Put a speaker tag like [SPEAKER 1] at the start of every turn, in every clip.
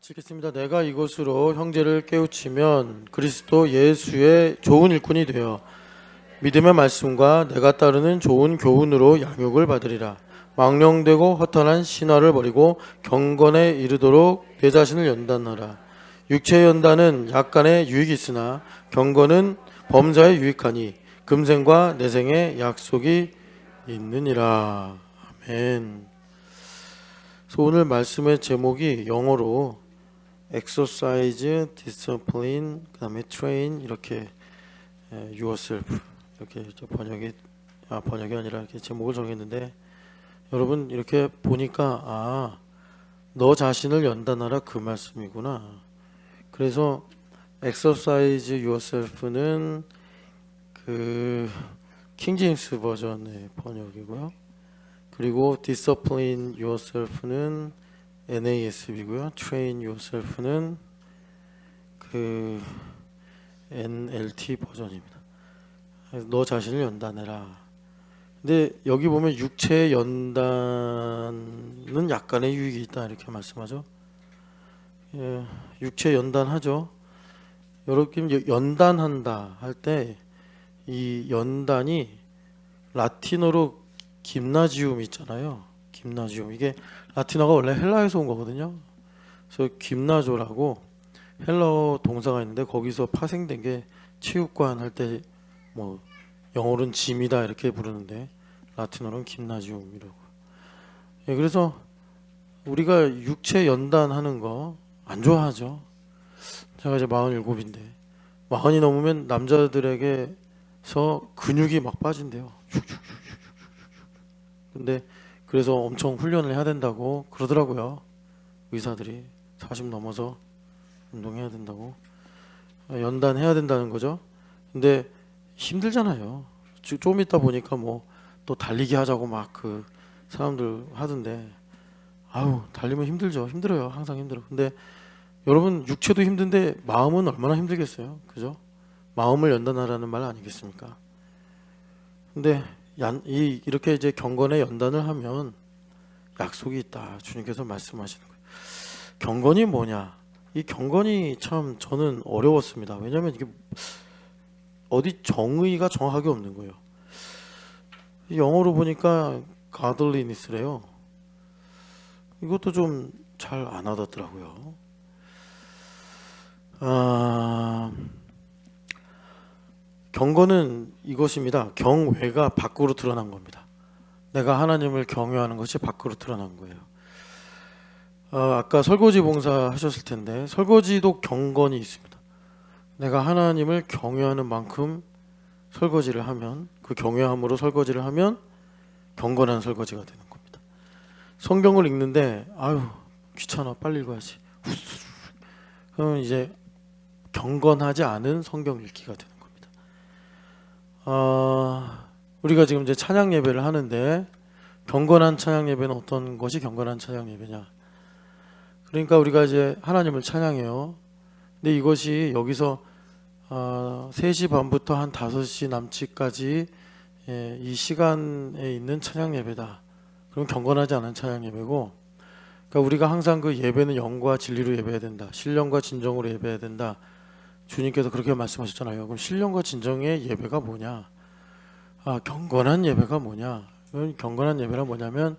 [SPEAKER 1] 같이 읽겠습니다. 내가 이것으로 형제를 깨우치면 그리스도 예수의 좋은 일꾼이 되어 믿음의 말씀과 내가 따르는 좋은 교훈으로 양육을 받으리라. 망령되고 허탄한 신화를 버리고 경건에 이르도록 내 자신을 연단하라. 육체의 연단은 약간의 유익이 있으나 경건은 범사에 유익하니 금생과 내생의 약속이 있느니라. 아멘. 그래서 오늘 말씀의 제목이 영어로 exercise, discipline, 그다음에 train 이렇게 yourself 이렇게 번역이 아니라 이렇게 제목을 정했는데, 여러분 이렇게 보니까 너 자신을 연단하라 그 말씀이구나. 그래서 exercise yourself는 그 킹제임스 버전의 번역이고요. 그리고 discipline yourself는 NASB고요. train yourself는 그 NLT 버전입니다. 너 자신을 연단해라. 근데 여기 보면 육체의 연단은 약간의 유익이 있다 이렇게 말씀하죠. 육체 연단하죠. 여러분 연단한다 할 때 이 연단이 라틴어로 김나지움 있잖아요. 김나지움, 이게 라틴어가 원래 헬라에서 온 거거든요. 그래서 김나조라고 헬라어 동사가 있는데 거기서 파생된 게 체육관 할 때 뭐 영어로는 짐이다 이렇게 부르는데 라틴어로는 김나지움이라고. 그래서 우리가 육체 연단하는 거 안 좋아하죠. 제가 이제 47인데 40이 넘으면 남자들에게서 근육이 막 빠진대요. 근데 그래서 엄청 훈련을 해야 된다고 그러더라고요. 의사들이 40 넘어서 운동해야 된다고, 연단해야 된다는 거죠. 근데 힘들잖아요. 좀 있다 보니까 뭐 또 달리기 하자고 막 그 사람들 하던데, 달리면 힘들죠. 힘들어요. 항상 힘들어. 근데 여러분 육체도 힘든데 마음은 얼마나 힘들겠어요. 그죠? 마음을 연단하라는 말 아니겠습니까? 근데 이렇게 이제 경건의 연단을 하면 약속이 있다. 주님께서 말씀하시는 거예요. 경건이 뭐냐? 이 경건이 참 저는 어려웠습니다. 왜냐하면 이게 어디 정의가 정확하게 없는 거예요. 영어로 보니까 godliness래요. 이것도 좀 잘 안 와닿더라고요. 경건은 이것입니다. 경외가 밖으로 드러난 겁니다. 내가 하나님을 경외하는 것이 밖으로 드러난 거예요. 아까 설거지 봉사 하셨을 텐데 설거지도 경건이 있습니다. 내가 하나님을 경외하는 만큼 설거지를 하면, 그 경외함으로 설거지를 하면 경건한 설거지가 되는 겁니다. 성경을 읽는데 귀찮아 빨리 읽어야지, 그러면 이제 경건하지 않은 성경 읽기가 되는 겁니다. 우리가 지금 이제 찬양 예배를 하는데 경건한 찬양 예배는 어떤 것이 경건한 찬양 예배냐? 그러니까 우리가 이제 하나님을 찬양해요. 근데 이것이 여기서 3시 반부터 한 5시 남짓까지 이 시간에 있는 찬양 예배다. 그럼 경건하지 않은 찬양 예배고, 그러니까 우리가 항상 그 예배는 영과 진리로 예배해야 된다. 신령과 진정으로 예배해야 된다. 주님께서 그렇게 말씀하셨잖아요. 그럼 신령과 진정의 예배가 뭐냐? 경건한 예배가 뭐냐? 경건한 예배란 뭐냐면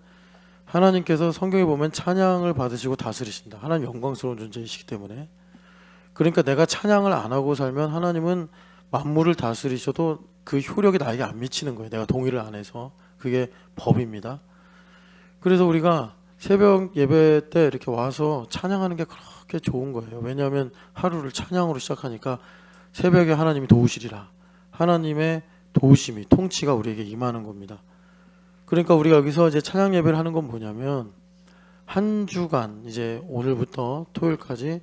[SPEAKER 1] 하나님께서 성경에 보면 찬양을 받으시고 다스리신다. 하나님 영광스러운 존재이시기 때문에. 그러니까 내가 찬양을 안 하고 살면 하나님은 만물을 다스리셔도 그 효력이 나에게 안 미치는 거예요. 내가 동의를 안 해서. 그게 법입니다. 그래서 우리가 새벽 예배 때 이렇게 와서 찬양하는 게 그렇게 좋은 거예요. 왜냐하면 하루를 찬양으로 시작하니까 새벽에 하나님이 도우시리라. 하나님의 도우심이, 통치가 우리에게 임하는 겁니다. 그러니까 우리가 여기서 이제 찬양 예배를 하는 건 뭐냐면 한 주간, 이제 오늘부터 토요일까지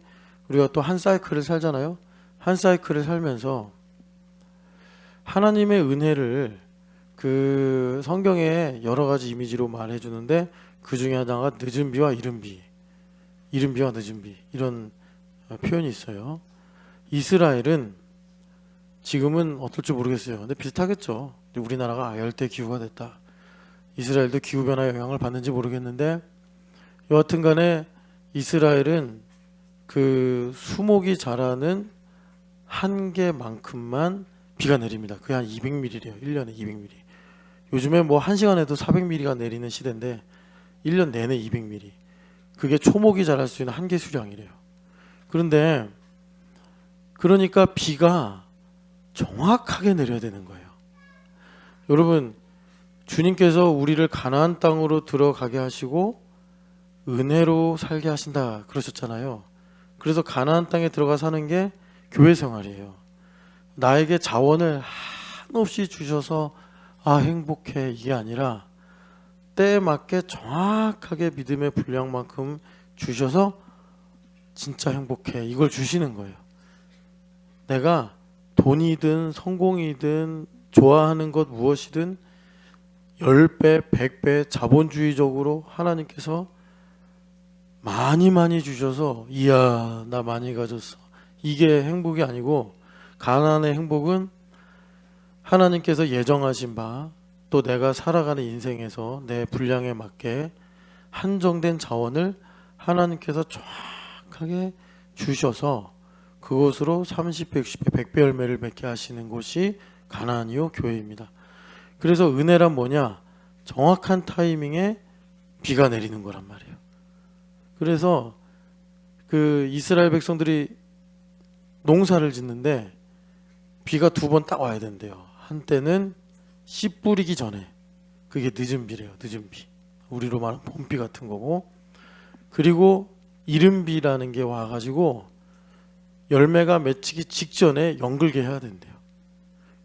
[SPEAKER 1] 우리가 또 한 사이클을 살잖아요. 한 사이클을 살면서 하나님의 은혜를 그 성경에 여러 가지 이미지로 말해 주는데 그 중에 하나가 늦은 비와 이른 비, 이른 비와 늦은 비, 이런 표현이 있어요. 이스라엘은 지금은 어떨지 모르겠어요. 근데 비슷하겠죠. 우리나라가 열대 기후가 됐다. 이스라엘도 기후변화 영향을 받는지 모르겠는데 여하튼 간에 이스라엘은 그 수목이 자라는 한계만큼만 비가 내립니다. 그게 한 200mm래요. 1년에 200mm. 요즘에 뭐 1시간에도 400mm가 내리는 시대인데 1년 내내 200mm. 그게 초목이 자랄 수 있는 한계 수량이래요. 그런데 그러니까 비가 정확하게 내려야 되는 거예요. 여러분, 주님께서 우리를 가나안 땅으로 들어가게 하시고 은혜로 살게 하신다 그러셨잖아요. 그래서 가나안 땅에 들어가 사는 게 교회 생활이에요. 나에게 자원을 한없이 주셔서 아 행복해 이게 아니라 때에 맞게 정확하게 믿음의 분량만큼 주셔서 진짜 행복해 이걸 주시는 거예요. 내가 돈이든 성공이든 좋아하는 것 무엇이든 10배, 100배 자본주의적으로 하나님께서 많이 주셔서 이야 나 많이 가졌어 이게 행복이 아니고 가나안의 행복은 하나님께서 예정하신 바 또 내가 살아가는 인생에서 내 분량에 맞게 한정된 자원을 하나님께서 정확하게 주셔서 그것으로 30배, 60배, 100배 열매를 맺게 하시는 곳이 가나안이요 교회입니다. 그래서 은혜란 뭐냐? 정확한 타이밍에 비가 내리는 거란 말이에요. 그래서 그 이스라엘 백성들이 농사를 짓는데 비가 2번 딱 와야 된대요. 한때는 씨 뿌리기 전에 그게 늦은 비래요. 늦은 비. 우리로 말하면 봄비 같은 거고 그리고 이른 비라는 게 와가지고 열매가 맺히기 직전에 연글게 해야 된대요.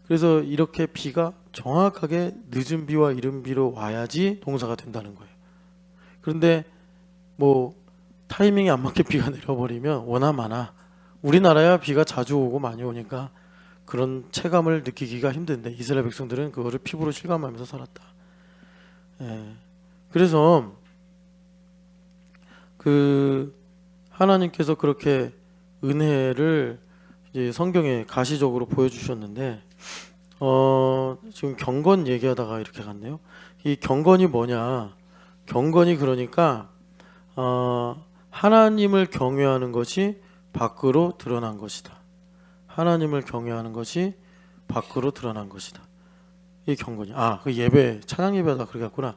[SPEAKER 1] 그래서 이렇게 비가 정확하게 늦은 비와 이른 비로 와야지 농사가 된다는 거예요. 그런데 뭐 타이밍이 안 맞게 비가 내려버리면 오나마나 우리나라야 비가 자주 오고 많이 오니까 그런 체감을 느끼기가 힘든데 이스라엘 백성들은 그거를 피부로 실감하면서 살았다. 예. 그래서 그 하나님께서 그렇게 은혜를 이제 성경에 가시적으로 보여주셨는데 지금 경건 얘기하다가 이렇게 갔네요. 이 경건이 뭐냐? 경건이 그러니까 하나님을 경외하는 것이 밖으로 드러난 것이다. 하나님을 경외하는 것이 밖으로 드러난 것이다. 이 경건이. 그 예배, 찬양 예배다 그러겠구나.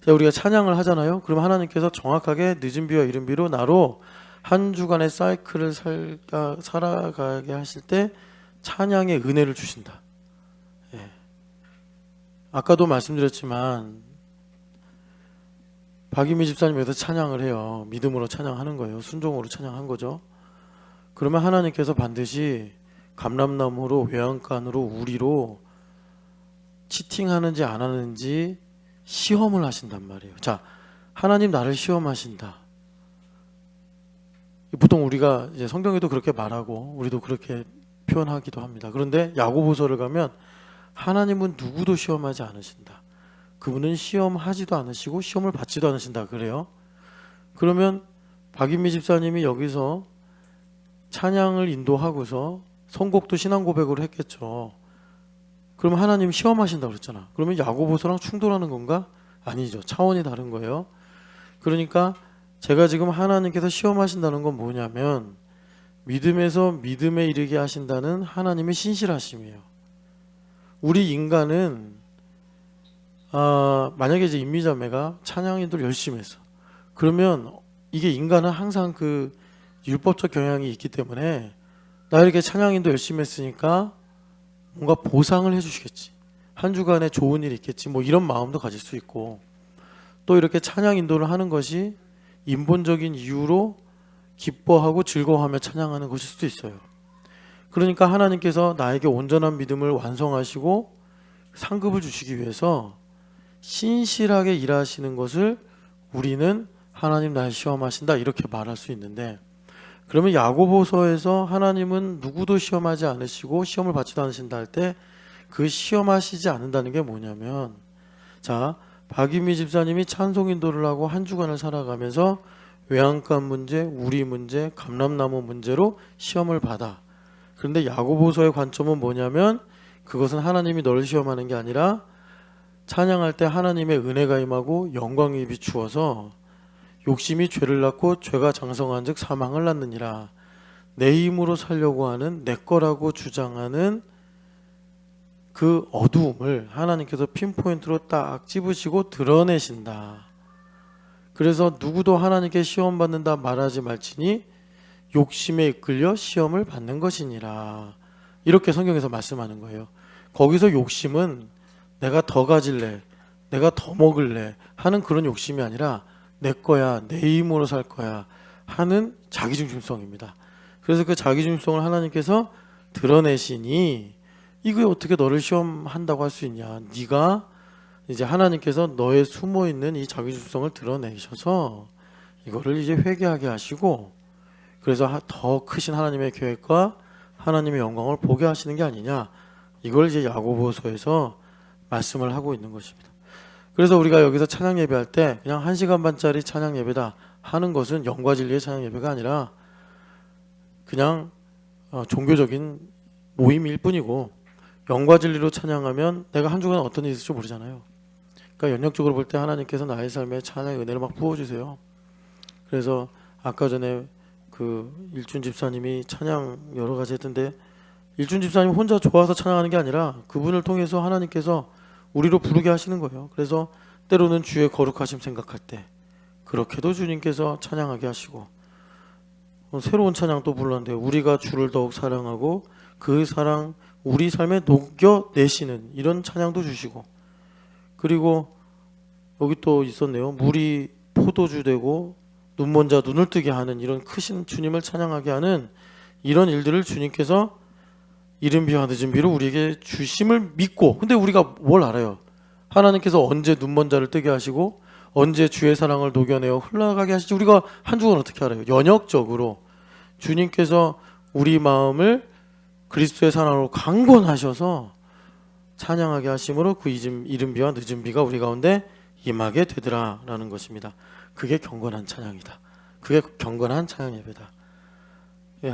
[SPEAKER 1] 자, 우리가 찬양을 하잖아요. 그럼 하나님께서 정확하게 늦은 비와 이른 비로 나로 한 주간의 사이클을 살아가게 하실 때 찬양의 은혜를 주신다. 예. 아까도 말씀드렸지만 박유미 집사님 여기서 찬양을 해요. 믿음으로 찬양하는 거예요. 순종으로 찬양한 거죠. 그러면 하나님께서 반드시 감람나무로 외양간으로 우리로 치팅하는지 안 하는지 시험을 하신단 말이에요. 자, 하나님 나를 시험하신다. 보통 우리가 이제 성경에도 그렇게 말하고 우리도 그렇게 표현하기도 합니다. 그런데 야고보서를 가면 하나님은 누구도 시험하지 않으신다. 그분은 시험하지도 않으시고 시험을 받지도 않으신다 그래요. 그러면 박인미 집사님이 여기서 찬양을 인도하고서 선곡도 신앙 고백으로 했겠죠. 그러면 하나님 시험하신다 그랬잖아. 그러면 야고보서랑 충돌하는 건가? 아니죠. 차원이 다른 거예요. 그러니까 제가 지금 하나님께서 시험하신다는 건 뭐냐면 믿음에서 믿음에 이르게 하신다는 하나님의 신실하심이에요. 우리 인간은 만약에 이제 임미자매가 찬양 인도를 열심히 했어. 그러면 이게 인간은 항상 그 율법적 경향이 있기 때문에 나 이렇게 찬양 인도 열심히 했으니까 뭔가 보상을 해주시겠지. 한 주간에 좋은 일이 있겠지. 뭐 이런 마음도 가질 수 있고 또 이렇게 찬양 인도를 하는 것이 인본적인 이유로 기뻐하고 즐거워하며 찬양하는 것일 수도 있어요. 그러니까 하나님께서 나에게 온전한 믿음을 완성하시고 상급을 주시기 위해서 신실하게 일하시는 것을 우리는 하나님 날 시험하신다 이렇게 말할 수 있는데 그러면 야고보서에서 하나님은 누구도 시험하지 않으시고 시험을 받지도 않으신다 할 때 그 시험하시지 않는다는 게 뭐냐면 자 박유미 집사님이 찬송 인도를 하고 한 주간을 살아가면서 외양간 문제, 우리 문제, 감람나무 문제로 시험을 받아. 그런데 야고보서의 관점은 뭐냐면 그것은 하나님이 너를 시험하는 게 아니라 찬양할 때 하나님의 은혜가 임하고 영광이 비추어서 욕심이 죄를 낳고 죄가 장성한즉 사망을 낳느니라. 내 힘으로 살려고 하는, 내 거라고 주장하는 그 어두움을 하나님께서 핀포인트로 딱 집으시고 드러내신다. 그래서 누구도 하나님께 시험 받는다 말하지 말지니 욕심에 이끌려 시험을 받는 것이니라. 이렇게 성경에서 말씀하는 거예요. 거기서 욕심은 내가 더 가질래, 내가 더 먹을래 하는 그런 욕심이 아니라 내 거야, 내 힘으로 살 거야 하는 자기중심성입니다. 그래서 그 자기중심성을 하나님께서 드러내시니 이게 어떻게 너를 시험한다고 할 수 있냐. 네가 이제 하나님께서 너의 숨어있는 이 자기중심성을 드러내셔서 이거를 이제 회개하게 하시고, 그래서 더 크신 하나님의 계획과 하나님의 영광을 보게 하시는 게 아니냐. 이걸 이제 야고보서에서 말씀을 하고 있는 것입니다. 그래서 우리가 여기서 찬양 예배할 때 그냥 1시간 반짜리 찬양 예배다 하는 것은 영과 진리의 찬양 예배가 아니라 그냥 종교적인 모임일 뿐이고, 영과 진리로 찬양하면 내가 한 주간 어떤 일이 있을지 모르잖아요. 그러니까 연역적으로 볼 때 하나님께서 나의 삶에 찬양의 은혜를 막 부어주세요. 그래서 아까 전에 그 일준 집사님이 찬양 여러 가지 했던데, 일준 집사님 혼자 좋아서 찬양하는 게 아니라 그분을 통해서 하나님께서 우리로 부르게 하시는 거예요. 그래서 때로는 주의 거룩하심 생각할 때 그렇게도 주님께서 찬양하게 하시고, 새로운 찬양 또 불렀는데 우리가 주를 더욱 사랑하고 그 사랑 우리 삶에 녹여내시는 이런 찬양도 주시고, 그리고 여기 또 있었네요. 물이 포도주 되고 눈먼 자 눈을 뜨게 하는 이런 크신 주님을 찬양하게 하는 이런 일들을 주님께서 이른 비와 늦은 비로 우리에게 주심을 믿고, 근데 우리가 뭘 알아요? 하나님께서 언제 눈먼 자를 뜨게 하시고 언제 주의 사랑을 녹여내어 흘러가게 하실지 우리가 한 주간 어떻게 알아요? 연역적으로 주님께서 우리 마음을 그리스도의 사랑으로 강권하셔서 찬양하게 하심으로 그 이른 비와 늦은 비가 우리 가운데 임하게 되더라라는 것입니다. 그게 경건한 찬양이다. 그게 경건한 찬양 예배다.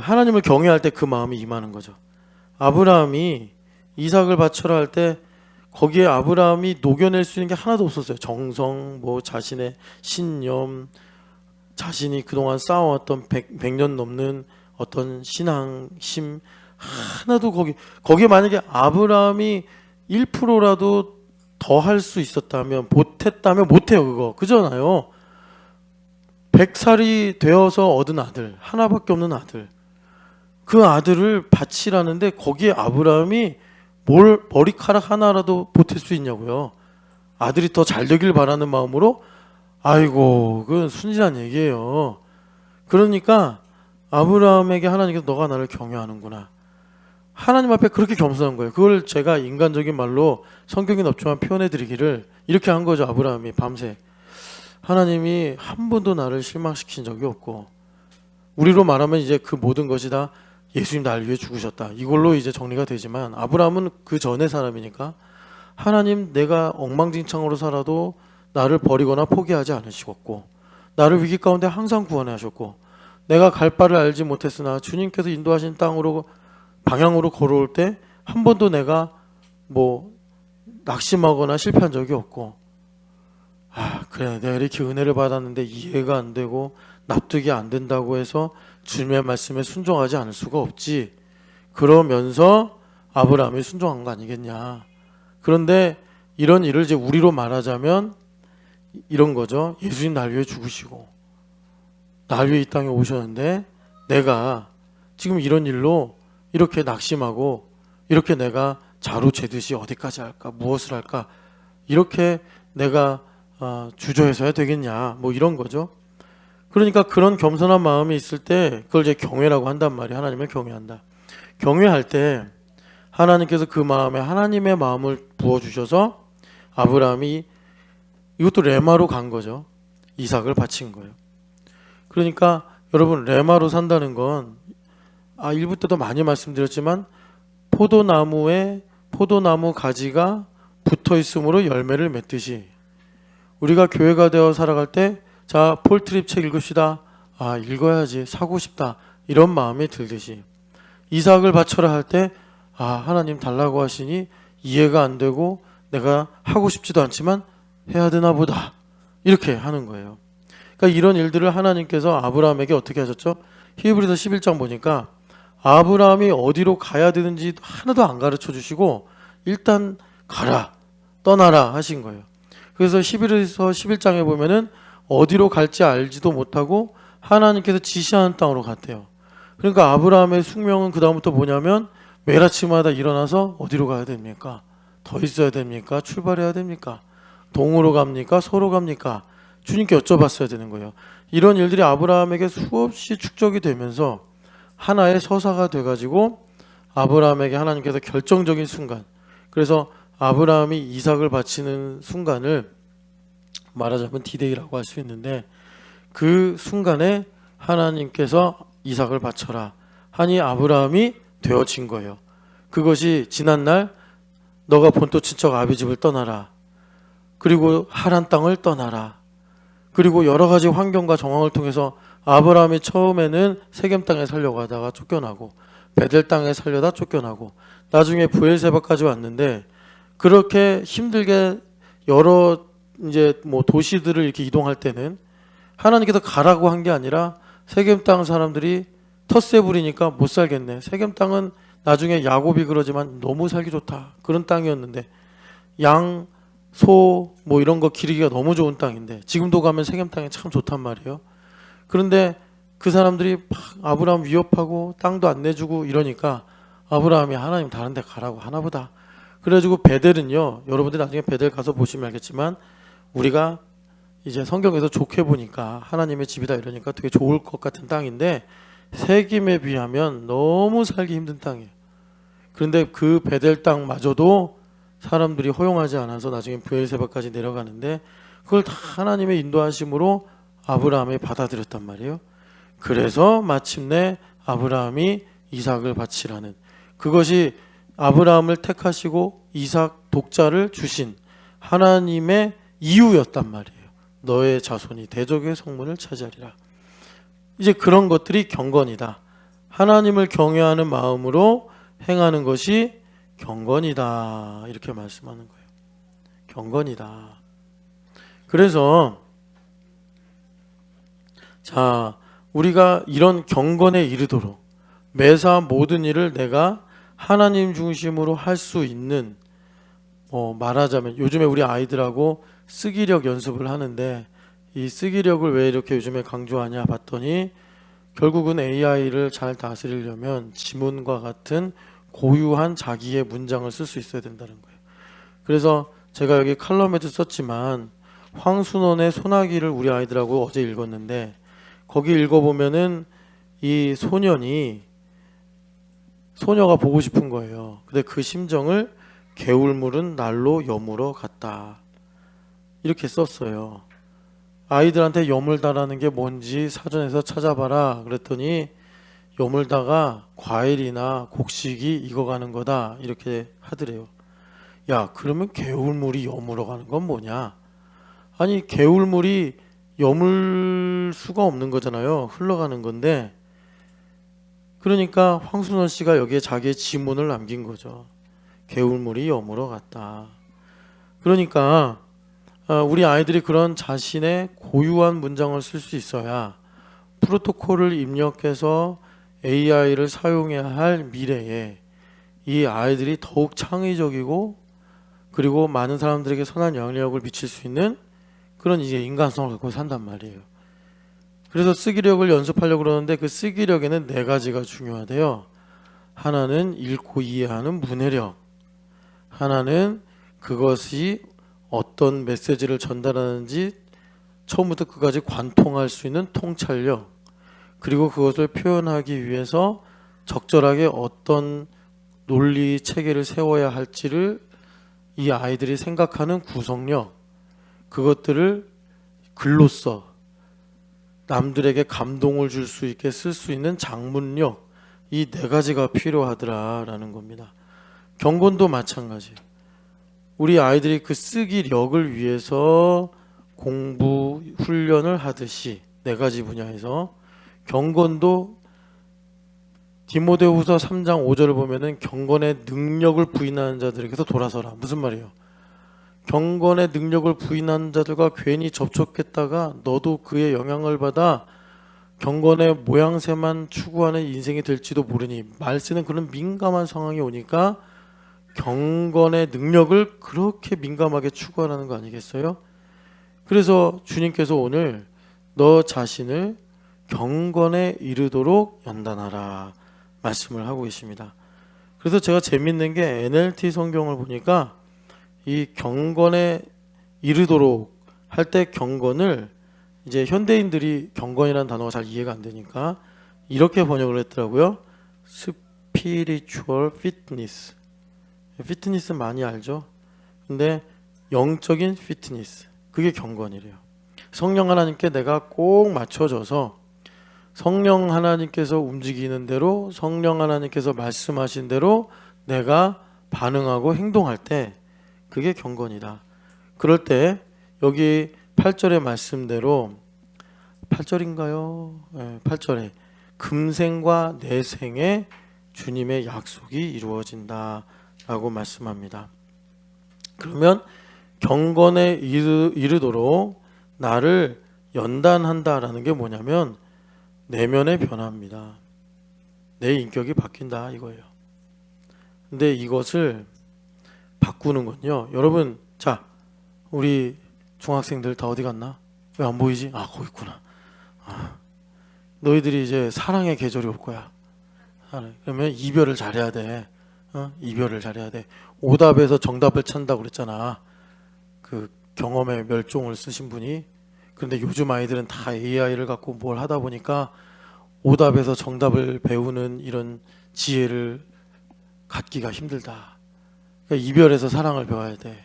[SPEAKER 1] 하나님을 경외할 때 그 마음이 임하는 거죠. 아브라함이 이삭을 바쳐라 할 때 거기에 아브라함이 녹여낼 수 있는 게 하나도 없었어요. 정성, 뭐 자신의 신념, 자신이 그동안 쌓아왔던 100년 넘는 어떤 신앙심 하나도 거기에 만약에 아브라함이 1%라도 더 할 수 있었다면, 못했다면 못해요. 그거 그잖아요. 100살이 되어서 얻은 아들, 하나밖에 없는 아들, 그 아들을 바치라는데 거기에 아브라함이 머리카락 하나라도 보탤 수 있냐고요. 아들이 더 잘 되길 바라는 마음으로. 아이고, 그건 순진한 얘기예요. 그러니까 아브라함에게 하나님께서 너가 나를 경외하는구나, 하나님 앞에 그렇게 겸손한 거예요. 그걸 제가 인간적인 말로 성경엔 없지만 표현해 드리기를 이렇게 한 거죠. 아브라함이 밤새 하나님이 한 번도 나를 실망시킨 적이 없고, 우리로 말하면 이제 그 모든 것이 다 예수님 나를 위해 죽으셨다, 이걸로 이제 정리가 되지만 아브라함은 그 전의 사람이니까 하나님 내가 엉망진창으로 살아도 나를 버리거나 포기하지 않으시겠고, 나를 위기 가운데 항상 구원해 하셨고, 내가 갈 바를 알지 못했으나 주님께서 인도하신 땅으로 방향으로 걸어올 때 한 번도 내가 뭐 낙심하거나 실패한 적이 없고, 그래 내가 이렇게 은혜를 받았는데 이해가 안 되고 납득이 안 된다고 해서 주님의 말씀에 순종하지 않을 수가 없지. 그러면서 아브라함이 순종한 거 아니겠냐. 그런데 이런 일을 이제 우리로 말하자면 이런 거죠. 예수님 날 위해 죽으시고 날 위해 이 땅에 오셨는데 내가 지금 이런 일로 이렇게 낙심하고 이렇게 내가 자루 재듯이 어디까지 할까, 무엇을 할까, 이렇게 내가 주저해서야 되겠냐, 뭐 이런 거죠. 그러니까 그런 겸손한 마음이 있을 때 그걸 이제 경외라고 한단 말이에요. 하나님을 경외한다. 경외할 때 하나님께서 그 마음에 하나님의 마음을 부어주셔서 아브라함이 이것도 레마로 간 거죠. 이삭을 바친 거예요. 그러니까 여러분, 레마로 산다는 건 1부 때도 많이 말씀드렸지만 포도나무에 포도나무 가지가 붙어 있으므로 열매를 맺듯이 우리가 교회가 되어 살아갈 때 자, 폴트립 책 읽읍시다. 읽어야지, 사고 싶다, 이런 마음이 들듯이 이삭을 바쳐라 할 때 하나님 달라고 하시니 이해가 안 되고 내가 하고 싶지도 않지만 해야 되나 보다, 이렇게 하는 거예요. 그러니까 이런 일들을 하나님께서 아브라함에게 어떻게 하셨죠? 히브리서 11장 보니까 아브라함이 어디로 가야 되는지 하나도 안 가르쳐 주시고 일단 가라, 떠나라 하신 거예요. 그래서 히브리서 11장에 보면은 어디로 갈지 알지도 못하고 하나님께서 지시하는 땅으로 갔대요. 그러니까 아브라함의 숙명은 그 다음부터 뭐냐면 매일 아침마다 일어나서 어디로 가야 됩니까? 더 있어야 됩니까? 출발해야 됩니까? 동으로 갑니까? 서로 갑니까? 주님께 여쭤봤어야 되는 거예요. 이런 일들이 아브라함에게 수없이 축적이 되면서 하나의 서사가 돼가지고 아브라함에게 하나님께서 결정적인 순간, 그래서 아브라함이 이삭을 바치는 순간을 말하자면 디데이라고 할 수 있는데, 그 순간에 하나님께서 이삭을 바쳐라 하니 아브라함이 되어진 거예요. 그것이 지난날 너가 본토 친척 아비 집을 떠나라, 그리고 하란 땅을 떠나라, 그리고 여러 가지 환경과 정황을 통해서 아브라함이 처음에는 세겜 땅에 살려고 하다가 쫓겨나고 베델 땅에 살려다 쫓겨나고 나중에 브엘세바까지 왔는데, 그렇게 힘들게 여러 이제 뭐 도시들을 이렇게 이동할 때는 하나님께서 가라고 한 게 아니라 세겜 땅 사람들이 텃세 부리니까 못 살겠네. 세겜 땅은 나중에 야곱이 그러지만 너무 살기 좋다 그런 땅이었는데, 양, 소 뭐 이런 거 기르기가 너무 좋은 땅인데 지금도 가면 세겜 땅이 참 좋단 말이에요. 그런데 그 사람들이 막 아브라함 위협하고 땅도 안 내주고 이러니까 아브라함이 하나님 다른 데 가라고 하나보다. 그래가지고 베델은요, 여러분들 나중에 베델 가서 보시면 알겠지만 우리가 이제 성경에서 좋게 보니까 하나님의 집이다 이러니까 되게 좋을 것 같은 땅인데 세겜에 비하면 너무 살기 힘든 땅이에요. 그런데 그 베델 땅마저도 사람들이 허용하지 않아서 나중에 브엘세바까지 내려가는데 그걸 다 하나님의 인도하심으로 아브라함이 받아들였단 말이에요. 그래서 마침내 아브라함이 이삭을 바치라는, 그것이 아브라함을 택하시고 이삭 독자를 주신 하나님의 이유였단 말이에요. 너의 자손이 대적의 성문을 차지하리라. 이제 그런 것들이 경건이다. 하나님을 경외하는 마음으로 행하는 것이 경건이다. 이렇게 말씀하는 거예요. 경건이다. 그래서 자, 우리가 이런 경건에 이르도록 매사 모든 일을 내가 하나님 중심으로 할 수 있는, 말하자면 요즘에 우리 아이들하고 쓰기력 연습을 하는데 이 쓰기력을 왜 이렇게 요즘에 강조하냐 봤더니 결국은 AI를 잘 다스리려면 지문과 같은 고유한 자기의 문장을 쓸 수 있어야 된다는 거예요. 그래서 제가 여기 칼럼에도 썼지만 황순원의 소나기를 우리 아이들하고 어제 읽었는데 거기 읽어보면은 이 소녀가 보고 싶은 거예요. 근데 그 심정을 개울물은 날로 여물어 갔다 이렇게 썼어요. 아이들한테 여물다라는 게 뭔지 사전에서 찾아봐라 그랬더니 여물다가 과일이나 곡식이 익어가는 거다 이렇게 하더래요. 야, 그러면 개울물이 여물어 가는 건 뭐냐? 아니, 개울물이 여물 수가 없는 거잖아요. 흘러가는 건데, 그러니까 황순원 씨가 여기에 자기의 지문을 남긴 거죠. 개울물이 여물어 갔다. 그러니까 우리 아이들이 그런 자신의 고유한 문장을 쓸 수 있어야 프로토콜을 입력해서 AI를 사용해야 할 미래에 이 아이들이 더욱 창의적이고 그리고 많은 사람들에게 선한 영향력을 미칠 수 있는 그런 이제 인간성을 갖고 산단 말이에요. 그래서 쓰기력을 연습하려고 그러는데 그 쓰기력에는 네 가지가 중요하대요. 하나는 읽고 이해하는 문해력, 하나는 그것이 어떤 메시지를 전달하는지 처음부터 끝까지 관통할 수 있는 통찰력, 그리고 그것을 표현하기 위해서 적절하게 어떤 논리 체계를 세워야 할지를 이 아이들이 생각하는 구성력, 그것들을 글로써 남들에게 감동을 줄 수 있게 쓸 수 있는 작문력, 이 네 가지가 필요하더라라는 겁니다. 경건도 마찬가지. 우리 아이들이 그 쓰기력을 위해서 공부 훈련을 하듯이 네 가지 분야에서 경건도 디모데후서 3장 5절을 보면은 경건의 능력을 부인하는 자들에게서 돌아서라. 무슨 말이에요? 경건의 능력을 부인한 자들과 괜히 접촉했다가 너도 그의 영향을 받아 경건의 모양새만 추구하는 인생이 될지도 모르니. 말쓰는 그런 민감한 상황이 오니까 경건의 능력을 그렇게 민감하게 추구하라는 거 아니겠어요? 그래서 주님께서 오늘 너 자신을 경건에 이르도록 연단하라 말씀을 하고 계십니다. 그래서 제가 재밌는 게 NLT 성경을 보니까 이 경건에 이르도록 할 때 경건을 이제 현대인들이 경건이라는 단어가 잘 이해가 안 되니까 이렇게 번역을 했더라고요. Spiritual fitness. 피트니스 많이 알죠? 근데 영적인 피트니스, 그게 경건이래요. 성령 하나님께 내가 꼭 맞춰져서 성령 하나님께서 움직이는 대로, 성령 하나님께서 말씀하신 대로 내가 반응하고 행동할 때 그게 경건이다. 그럴 때 여기 8절의 말씀대로, 8절인가요? 네, 8절에 금생과 내생에 주님의 약속이 이루어진다 라고 말씀합니다. 그러면 경건에 이르도록 나를 연단한다라는 게 뭐냐면 내면의 변화입니다. 내 인격이 바뀐다 이거예요. 근데 이것을 바꾸는 건요, 여러분, 자, 우리 중학생들 다 어디 갔나? 왜 안 보이지? 아, 거기 있구나. 너희들이 이제 사랑의 계절이 올 거야. 그러면 이별을 잘해야 돼. 이별을 잘해야 돼. 오답에서 정답을 찾는다고 그랬잖아. 그 경험의 멸종을 쓰신 분이. 그런데 요즘 아이들은 다 AI를 갖고 뭘 하다 보니까 오답에서 정답을 배우는 이런 지혜를 갖기가 힘들다. 그러니까 이별에서 사랑을 배워야 돼.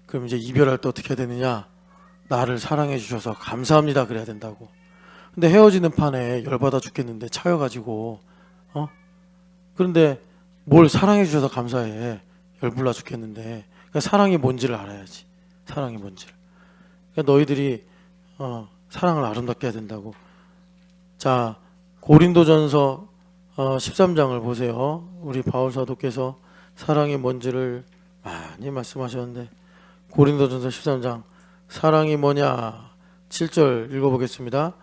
[SPEAKER 1] 그럼 이제 이별할 때 어떻게 해야 되느냐? 나를 사랑해 주셔서 감사합니다 그래야 된다고. 근데 헤어지는 판에 열받아 죽겠는데 차여가지고 그런데 뭘 사랑해 주셔서 감사해. 열불나 죽겠는데. 그러니까 사랑이 뭔지를 알아야지. 사랑이 뭔지를. 그러니까 너희들이 사랑을 아름답게 해야 된다고. 자, 고린도전서 13장을 보세요. 우리 바울 사도께서 사랑이 뭔지를 많이 말씀하셨는데, 고린도전서 13장 사랑이 뭐냐? 7절 읽어보겠습니다.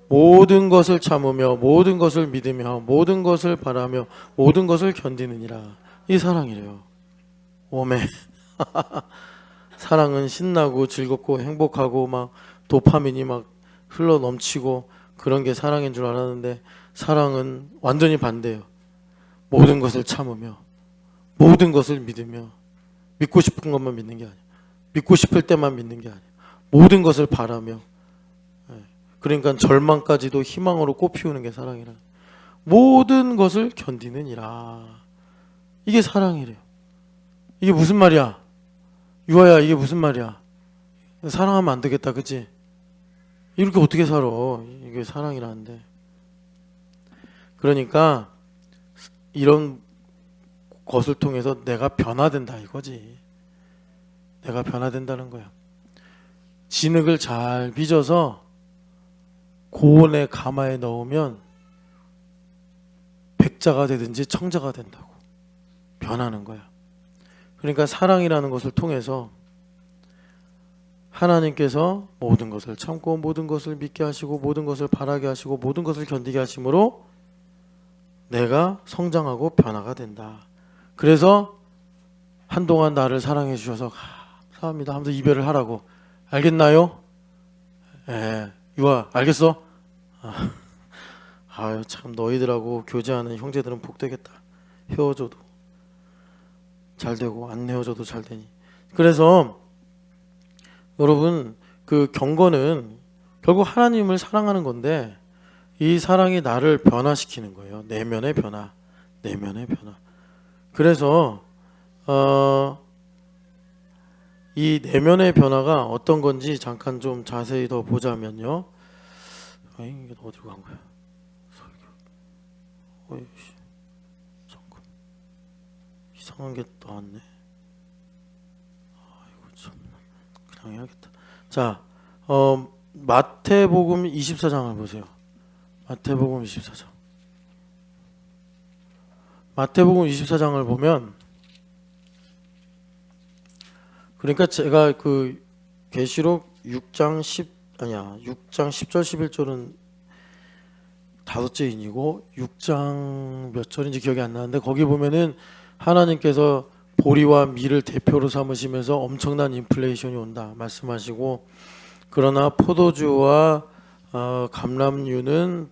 [SPEAKER 1] 모든 것을 참으며 모든 것을 믿으며 모든 것을 바라며 모든 것을 견디느니라. 이 사랑이래요. 오메. 사랑은 신나고 즐겁고 행복하고 막 도파민이 막 흘러 넘치고 그런 게 사랑인 줄 알았는데, 사랑은 완전히 반대예요. 모든 것을 참으며 모든 것을 믿으며, 믿고 싶은 것만 믿는 게 아니야. 믿고 싶을 때만 믿는 게 아니야. 모든 것을 바라며, 그러니까 절망까지도 희망으로 꽃피우는 게 사랑이라. 모든 것을 견디느니라. 이게 사랑이래요. 이게 무슨 말이야? 유아야, 이게 무슨 말이야? 사랑하면 안 되겠다, 그치? 이렇게 어떻게 살아? 이게 사랑이라는데. 그러니까 이런 것을 통해서 내가 변화된다 이거지. 내가 변화된다는 거야. 진흙을 잘 빚어서 고온의 가마에 넣으면 백자가 되든지 청자가 된다고. 변하는 거야. 그러니까 사랑이라는 것을 통해서 하나님께서 모든 것을 참고 모든 것을 믿게 하시고 모든 것을 바라게 하시고 모든 것을 견디게 하심으로 내가 성장하고 변화가 된다. 그래서 한동안 나를 사랑해 주셔서 감사합니다 하면서 이별을 하라고. 알겠나요? 유아 알겠어? 아유 참, 너희들하고 교제하는 형제들은 복되겠다. 헤어져도 잘 되고 안 헤어져도 잘 되니. 그래서 여러분, 그 경건은 결국 하나님을 사랑하는 건데, 이 사랑이 나를 변화시키는 거예요. 내면의 변화, 내면의 변화. 그래서 이 내면의 변화가 어떤 건지 잠깐 좀 자세히 더 보자면요. 이게 어디로 간 거야? 설교. 잠깐. 이상한 게 나왔네. 아이고 참. 그냥 해야겠다. 자, 마태복음 24장을 보세요. 마태복음 24장. 마태복음 24장을 보면 그러니까 제가 그 계시록 6장 10절 11절은 다섯째 인이고 6장 몇 절인지 기억이 안 나는데 거기 보면은 하나님께서 보리와 밀을 대표로 삼으시면서 엄청난 인플레이션이 온다 말씀하시고, 그러나 포도주와 감람류는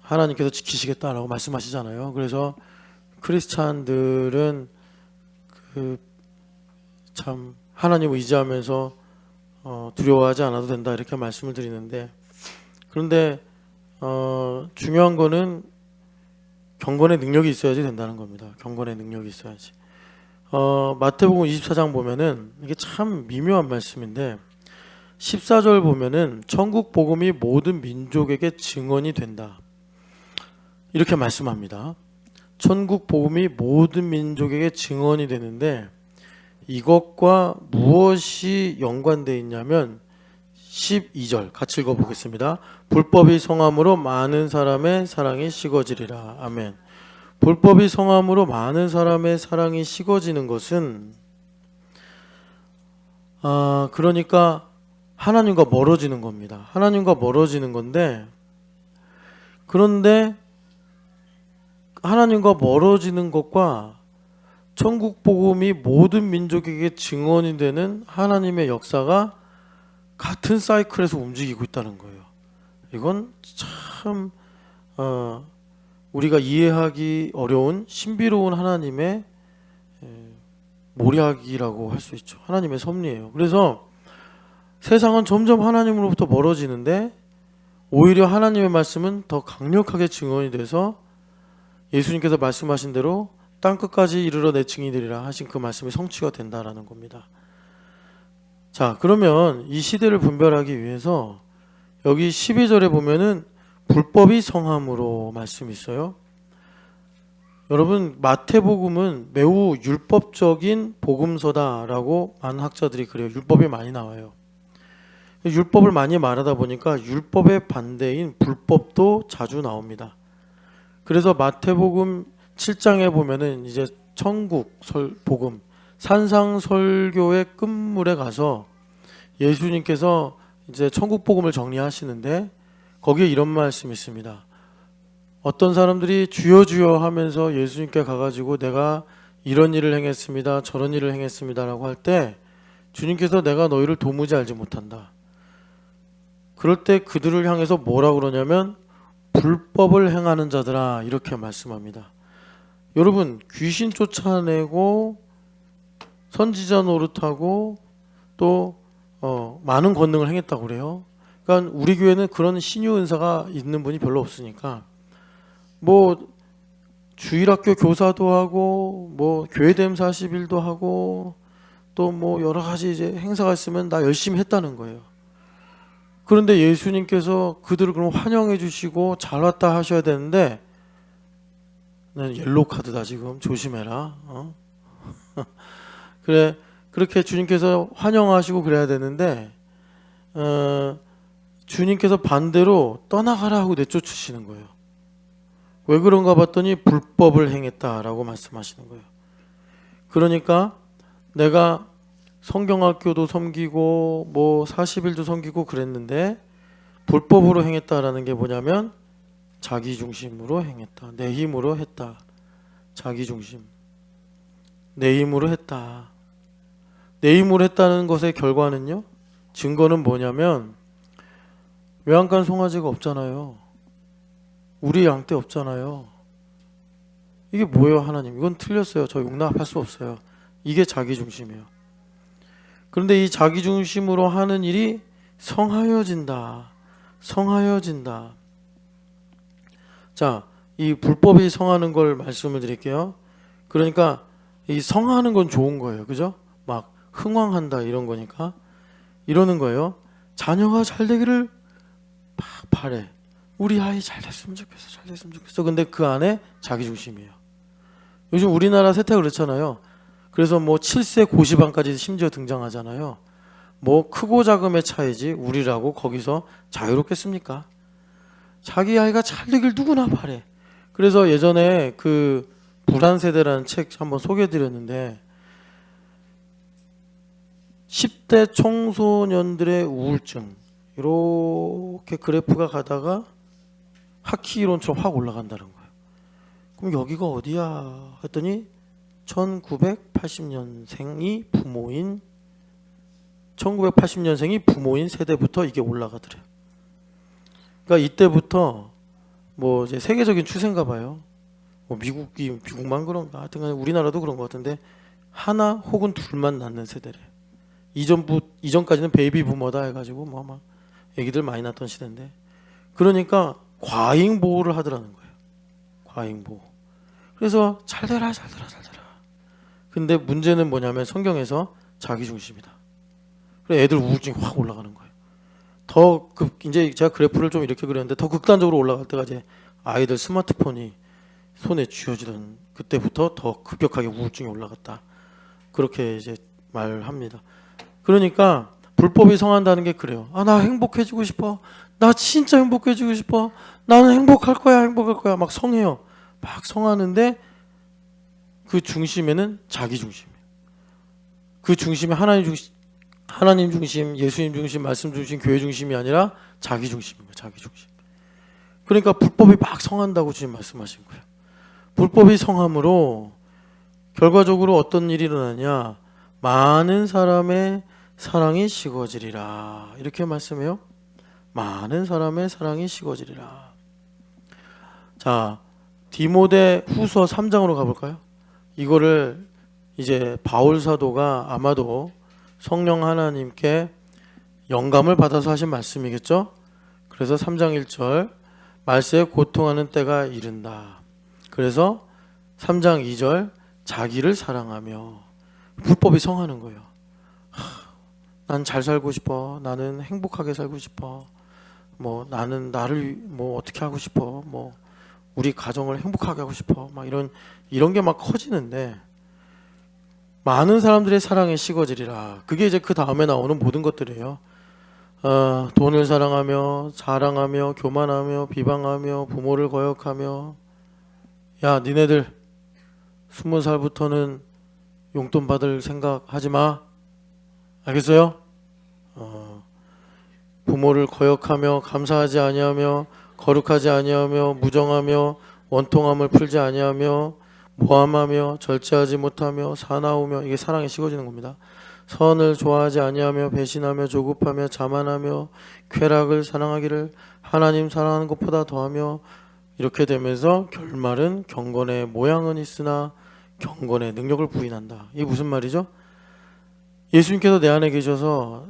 [SPEAKER 1] 하나님께서 지키시겠다라고 말씀하시잖아요. 그래서 크리스찬들은 참 하나님을 의지하면서 두려워하지 않아도 된다 이렇게 말씀을 드리는데, 그런데 중요한 거는 경건의 능력이 있어야지 된다는 겁니다. 경건의 능력이 있어야지. 마태복음 24장 보면은 이게 참 미묘한 말씀인데 14절 보면은 천국 복음이 모든 민족에게 증언이 된다 이렇게 말씀합니다. 천국 복음이 모든 민족에게 증언이 되는데 이것과 무엇이 연관되어 있냐면 12절 같이 읽어보겠습니다. 불법이 성함으로 많은 사람의 사랑이 식어지리라. 아멘. 불법이 성함으로 많은 사람의 사랑이 식어지는 것은 그러니까 하나님과 멀어지는 겁니다. 하나님과 멀어지는 건데, 그런데 하나님과 멀어지는 것과 천국 복음이 모든 민족에게 증언이 되는 하나님의 역사가 같은 사이클에서 움직이고 있다는 거예요. 이건 참 우리가 이해하기 어려운 신비로운 하나님의 모략이라고 할 수 있죠. 하나님의 섭리예요. 그래서 세상은 점점 하나님으로부터 멀어지는데 오히려 하나님의 말씀은 더 강력하게 증언이 돼서 예수님께서 말씀하신 대로 땅끝까지 이르러 내 증인이 되리라 하신 그 말씀이 성취가 된다라는 겁니다. 자, 그러면 이 시대를 분별하기 위해서 여기 12절에 보면은 불법이 성함으로 말씀이 있어요. 여러분, 마태복음은 매우 율법적인 복음서다라고 많은 학자들이 그래요. 율법이 많이 나와요. 율법을 많이 말하다 보니까 율법의 반대인 불법도 자주 나옵니다. 그래서 마태복음 7장에 보면은 이제 천국 복음 산상 설교의 끝물에 가서 예수님께서 이제 천국 복음을 정리하시는데 거기에 이런 말씀이 있습니다. 어떤 사람들이 주여 주여 하면서 예수님께 가가지고 내가 이런 일을 행했습니다, 저런 일을 행했습니다라고 할 때 주님께서 내가 너희를 도무지 알지 못한다. 그럴 때 그들을 향해서 뭐라 그러냐면 불법을 행하는 자들아 이렇게 말씀합니다. 여러분, 귀신 쫓아내고 선지자 노릇하고 또 많은 권능을 행했다고 그래요. 그러니까 우리 교회는 그런 신유 은사가 있는 분이 별로 없으니까 뭐 주일학교 교사도 하고 뭐 교회됨 40일도 하고 또 뭐 여러 가지 이제 행사가 있으면 나 열심히 했다는 거예요. 그런데 예수님께서 그들을 그럼 환영해 주시고 잘 왔다 하셔야 되는데 난 옐로우 카드다 지금 조심해라. 그래 그렇게 주님께서 환영하시고 그래야 되는데 주님께서 반대로 떠나가라 하고 내쫓으시는 거예요. 왜 그런가 봤더니 불법을 행했다라고 말씀하시는 거예요. 그러니까 내가 성경학교도 섬기고 뭐 40일도 섬기고 그랬는데 불법으로 행했다라는 게 뭐냐면 자기 중심으로 행했다. 내 힘으로 했다. 자기 중심. 내 힘으로 했다. 내 힘으로 했다는 것의 결과는요. 증거는 뭐냐면 외양간 송아지가 없잖아요. 우리 양 떼 없잖아요. 이게 뭐예요 하나님? 이건 틀렸어요. 저 용납할 수 없어요. 이게 자기 중심이에요. 그런데 이 자기 중심으로 하는 일이 성하여진다. 성하여진다. 자, 이 불법이 성하는 걸 말씀을 드릴게요. 그러니까 이 성하는 건 좋은 거예요. 그죠? 막 흥왕한다 이런 거니까 이러는 거예요. 자녀가 잘 되기를 막 바래. 우리 아이 잘 됐으면 좋겠어. 잘 됐으면 좋겠어. 근데 그 안에 자기 중심이에요. 요즘 우리나라 세태가 그렇잖아요. 그래서 뭐 7세 고시반까지 심지어 등장하잖아요. 뭐 크고 작음의 차이지 우리라고 거기서 자유롭겠습니까? 자기 아이가 잘 되길 누구나 바래. 그래서 예전에 그 불안세대라는 책 한번 소개해드렸는데 10대 청소년들의 우울증 이렇게 그래프가 가다가 하키 이론처럼 확 올라간다는 거예요. 그럼 여기가 어디야 했더니 1980년생이 부모인 세대부터 이게 올라가더래요. 그러니까 이때부터 뭐 이제 세계적인 추세인가 봐요. 뭐 미국만 그런가 하여튼 우리나라도 그런 것 같은데 하나 혹은 둘만 낳는 세대래. 이전까지는 베이비 부머다 해가지고 뭐 막 애기들 많이 낳던 시대인데 그러니까 과잉 보호를 하더라는 거예요. 과잉 보호. 그래서 잘 되라. 근데 문제는 뭐냐면 성경에서 자기 중심이다. 그래 애들 우울증이 확 올라가는 거예요. 이제 제가 그래프를 좀 이렇게 그렸는데 더 극단적으로 올라갈 때가 이제 아이들 스마트폰이 손에 쥐어지던 그때부터 더 급격하게 우울증이 올라갔다. 그렇게 이제 말합니다. 그러니까 불법이 성한다는 게 그래요. 나 행복해지고 싶어. 나 진짜 행복해지고 싶어. 나는 행복할 거야. 막 성해요. 막 성하는데 그 중심에는 자기 중심이에요. 그 중심에 하나님 중심, 예수님 중심, 말씀 중심, 교회 중심이 아니라 자기 중심인 거예요. 자기 중심. 그러니까 불법이 막 성한다고 주님 말씀하신 거예요. 불법이 성함으로 결과적으로 어떤 일이 일어나냐? 많은 사람의 사랑이 식어지리라. 이렇게 말씀해요. 많은 사람의 사랑이 식어지리라. 자, 디모데 후서 3장으로 가볼까요? 이거를 이제 바울 사도가 아마도 성령 하나님께 영감을 받아서 하신 말씀이겠죠? 그래서 3장 1절 말세에 고통하는 때가 이른다. 그래서 3장 2절 자기를 사랑하며 불법이 성하는 거예요. 난 잘 살고 싶어. 나는 행복하게 살고 싶어. 뭐 나는 나를 뭐 어떻게 하고 싶어. 뭐 우리 가정을 행복하게 하고 싶어. 막 이런 게 막 커지는데 많은 사람들의 사랑에 식어지리라. 그게 이제 그 다음에 나오는 모든 것들이에요. 돈을 사랑하며 자랑하며 교만하며 비방하며 부모를 거역하며 야 니네들 20살부터는 용돈 받을 생각하지 마. 알겠어요? 부모를 거역하며 감사하지 아니하며 거룩하지 아니하며 무정하며 원통함을 풀지 아니하며 모함하며 절제하지 못하며 사나우며 이게 사랑에 식어지는 겁니다. 선을 좋아하지 아니하며 배신하며 조급하며 자만하며 쾌락을 사랑하기를 하나님 사랑하는 것보다 더하며 이렇게 되면서 결말은 경건의 모양은 있으나 경건의 능력을 부인한다. 이게 무슨 말이죠? 예수님께서 내 안에 계셔서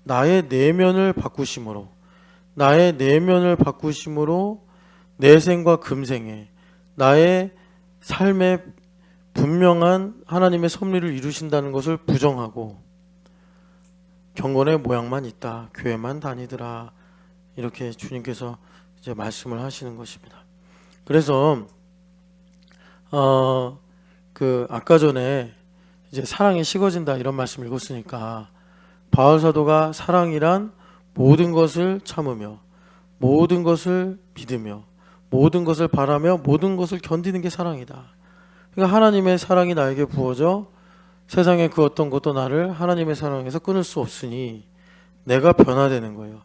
[SPEAKER 1] 나의 내면을 바꾸심으로 내생과 금생에 나의 삶에 분명한 하나님의 섭리를 이루신다는 것을 부정하고 경건의 모양만 있다. 교회만 다니더라. 이렇게 주님께서 이제 말씀을 하시는 것입니다. 그래서 아까 전에 이제 사랑이 식어진다 이런 말씀 읽었으니까 바울 사도가 사랑이란 모든 것을 참으며 모든 것을 믿으며 모든 것을 바라며 모든 것을 견디는 게 사랑이다. 그러니까 하나님의 사랑이 나에게 부어져 세상의 그 어떤 것도 나를 하나님의 사랑에서 끊을 수 없으니 내가 변화되는 거예요.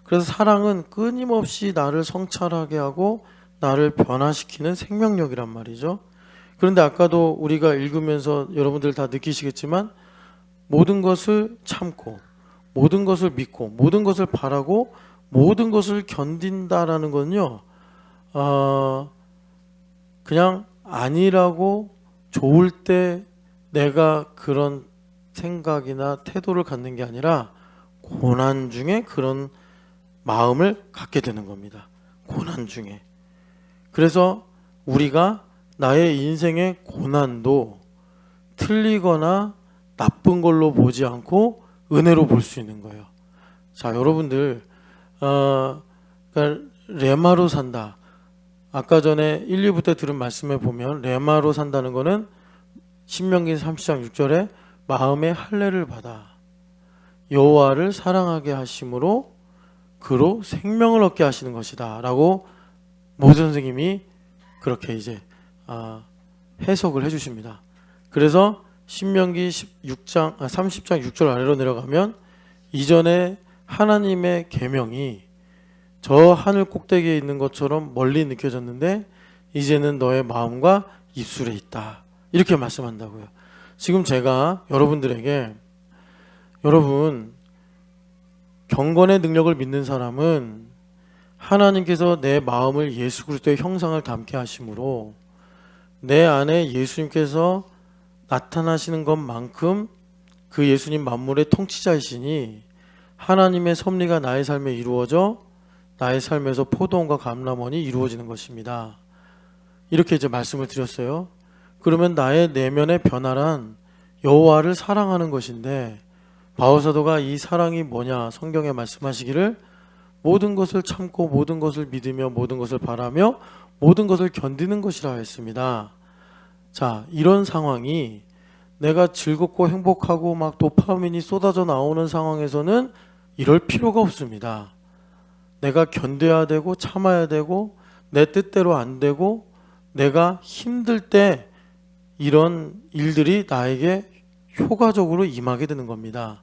[SPEAKER 1] 그래서 사랑은 끊임없이 나를 성찰하게 하고 나를 변화시키는 생명력이란 말이죠. 그런데 아까도 우리가 읽으면서 여러분들 다 느끼시겠지만 모든 것을 참고 모든 것을 믿고 모든 것을 바라고 모든 것을 견딘다라는 건요. 그냥 아니라고 좋을 때 내가 그런 생각이나 태도를 갖는 게 아니라 고난 중에 그런 마음을 갖게 되는 겁니다. 고난 중에. 그래서 우리가 나의 인생의 고난도 틀리거나 나쁜 걸로 보지 않고 은혜로 볼 수 있는 거예요. 자, 여러분들 그러니까 레마로 산다. 아까 전에 1, 2부 때 들은 말씀에 보면 레마로 산다는 거는 신명기 30장 6절에 마음의 할례를 받아 여호와를 사랑하게 하심으로 그로 생명을 얻게 하시는 것이다 라고 모 선생님이 그렇게 이제 해석을 해주십니다. 그래서 신명기 30장 6절 아래로 내려가면 이전에 하나님의 계명이 저 하늘 꼭대기에 있는 것처럼 멀리 느껴졌는데 이제는 너의 마음과 입술에 있다. 이렇게 말씀한다고요. 지금 제가 여러분들에게 여러분 경건의 능력을 믿는 사람은 하나님께서 내 마음을 예수 그리스도의 형상을 담게 하심으로 내 안에 예수님께서 나타나시는 것만큼 그 예수님 만물의 통치자이시니 하나님의 섭리가 나의 삶에 이루어져 나의 삶에서 포도원과 감람원이 이루어지는 것입니다. 이렇게 이제 말씀을 드렸어요. 그러면 나의 내면의 변화란 여호와를 사랑하는 것인데 바울사도가 이 사랑이 뭐냐? 성경에 말씀하시기를 모든 것을 참고 모든 것을 믿으며 모든 것을 바라며 모든 것을 견디는 것이라 했습니다. 자, 이런 상황이 내가 즐겁고 행복하고 막 도파민이 쏟아져 나오는 상황에서는 이럴 필요가 없습니다. 내가 견뎌야 되고 참아야 되고 내 뜻대로 안 되고 내가 힘들 때 이런 일들이 나에게 효과적으로 임하게 되는 겁니다.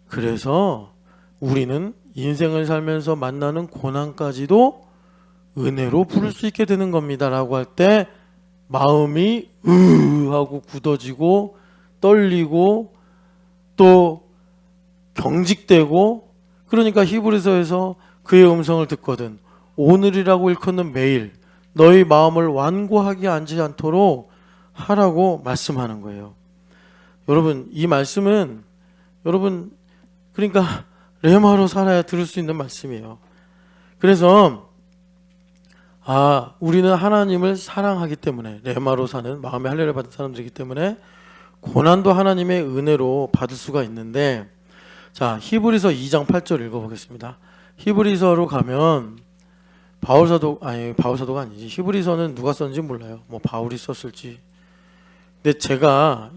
[SPEAKER 1] 그래서 우리는 인생을 살면서 만나는 고난까지도 은혜로 부를 수 있게 되는 겁니다 라고 할 때 마음이 하고 굳어지고 떨리고 또 경직되고, 그러니까 히브리서에서 그의 음성을 듣거든 오늘이라고 일컫는 매일 너희 마음을 완고하게 앉지 않도록 하라고 말씀하는 거예요. 여러분 이 말씀은 여러분 그러니까 레마로 살아야 들을 수 있는 말씀이에요. 그래서 우리는 하나님을 사랑하기 때문에 레마로 사는 마음의 할례를 받은 사람들이기 때문에 고난도 하나님의 은혜로 받을 수가 있는데, 자 히브리서 2장 8절 읽어보겠습니다. 히브리서로 가면 바울사도가 아니지, 히브리서는 누가 썼는지 몰라요. 뭐 바울이 썼을지. 근데 제가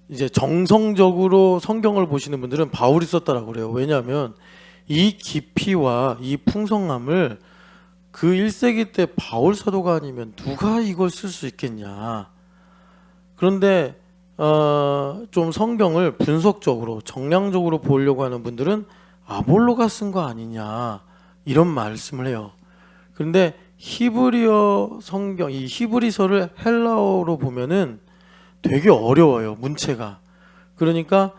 [SPEAKER 1] 이제 정성적으로 성경을 보시는 분들은 바울이 썼다라고 그래요. 왜냐하면 이 깊이와 이 풍성함을 그 1세기 때 바울 사도가 아니면 누가 이걸 쓸 수 있겠냐. 그런데 좀 성경을 분석적으로 정량적으로 보려고 하는 분들은 아볼로가 쓴 거 아니냐 이런 말씀을 해요. 그런데 히브리어 성경, 이 히브리서를 헬라어로 보면은 되게 어려워요, 문체가. 그러니까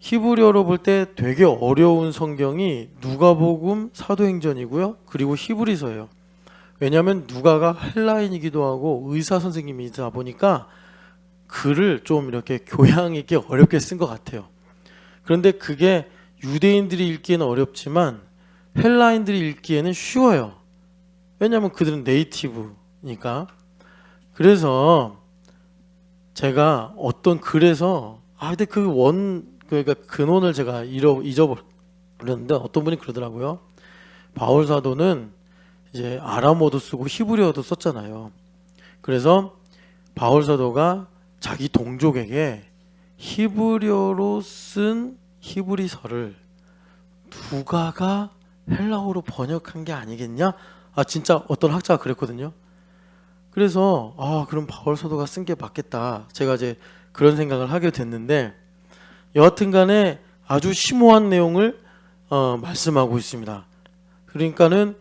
[SPEAKER 1] 히브리어로 볼 때 되게 어려운 성경이 누가복음, 사도행전이고요. 그리고 히브리서예요. 왜냐하면 누가가 헬라인이기도 하고 의사 선생님이다 보니까 글을 좀 이렇게 교양 있게 어렵게 쓴 것 같아요. 그런데 그게 유대인들이 읽기에는 어렵지만 헬라인들이 읽기에는 쉬워요. 왜냐하면 그들은 네이티브니까. 그래서 제가 어떤 글에서 근데 그러니까 근원을 제가 잊어버렸는데 어떤 분이 그러더라고요. 바울 사도는 이제 아람어도 쓰고 히브리어도 썼잖아요. 그래서 바울 사도가 자기 동족에게 히브리어로 쓴 히브리서를 누가가 헬라어로 번역한 게 아니겠냐? 진짜 어떤 학자가 그랬거든요. 그래서 그럼 바울 사도가 쓴 게 맞겠다. 제가 이제 그런 생각을 하게 됐는데, 여하튼 간에 아주 심오한 내용을 말씀하고 있습니다. 그러니까는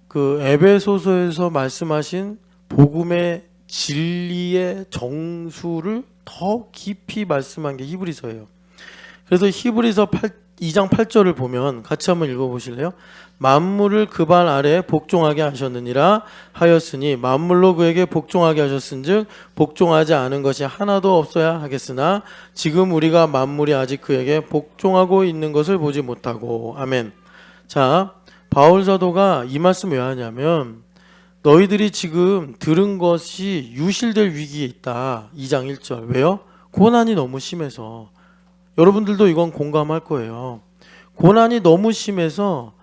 [SPEAKER 1] 그 에베소서에서 말씀하신 복음의 진리의 정수를 더 깊이 말씀한 게 히브리서예요. 그래서 히브리서 2장 8절을 보면 같이 한번 읽어보실래요? 만물을 그 발 아래 복종하게 하셨느니라 하였으니 만물로 그에게 복종하게 하셨은즉 복종하지 않은 것이 하나도 없어야 하겠으나 지금 우리가 만물이 아직 그에게 복종하고 있는 것을 보지 못하고. 아멘. 자, 바울 사도가 이 말씀 왜 하냐면 너희들이 지금 들은 것이 유실될 위기에 있다. 2장 1절. 왜요? 고난이 너무 심해서. 여러분들도 이건 공감할 거예요. 고난이 너무 심해서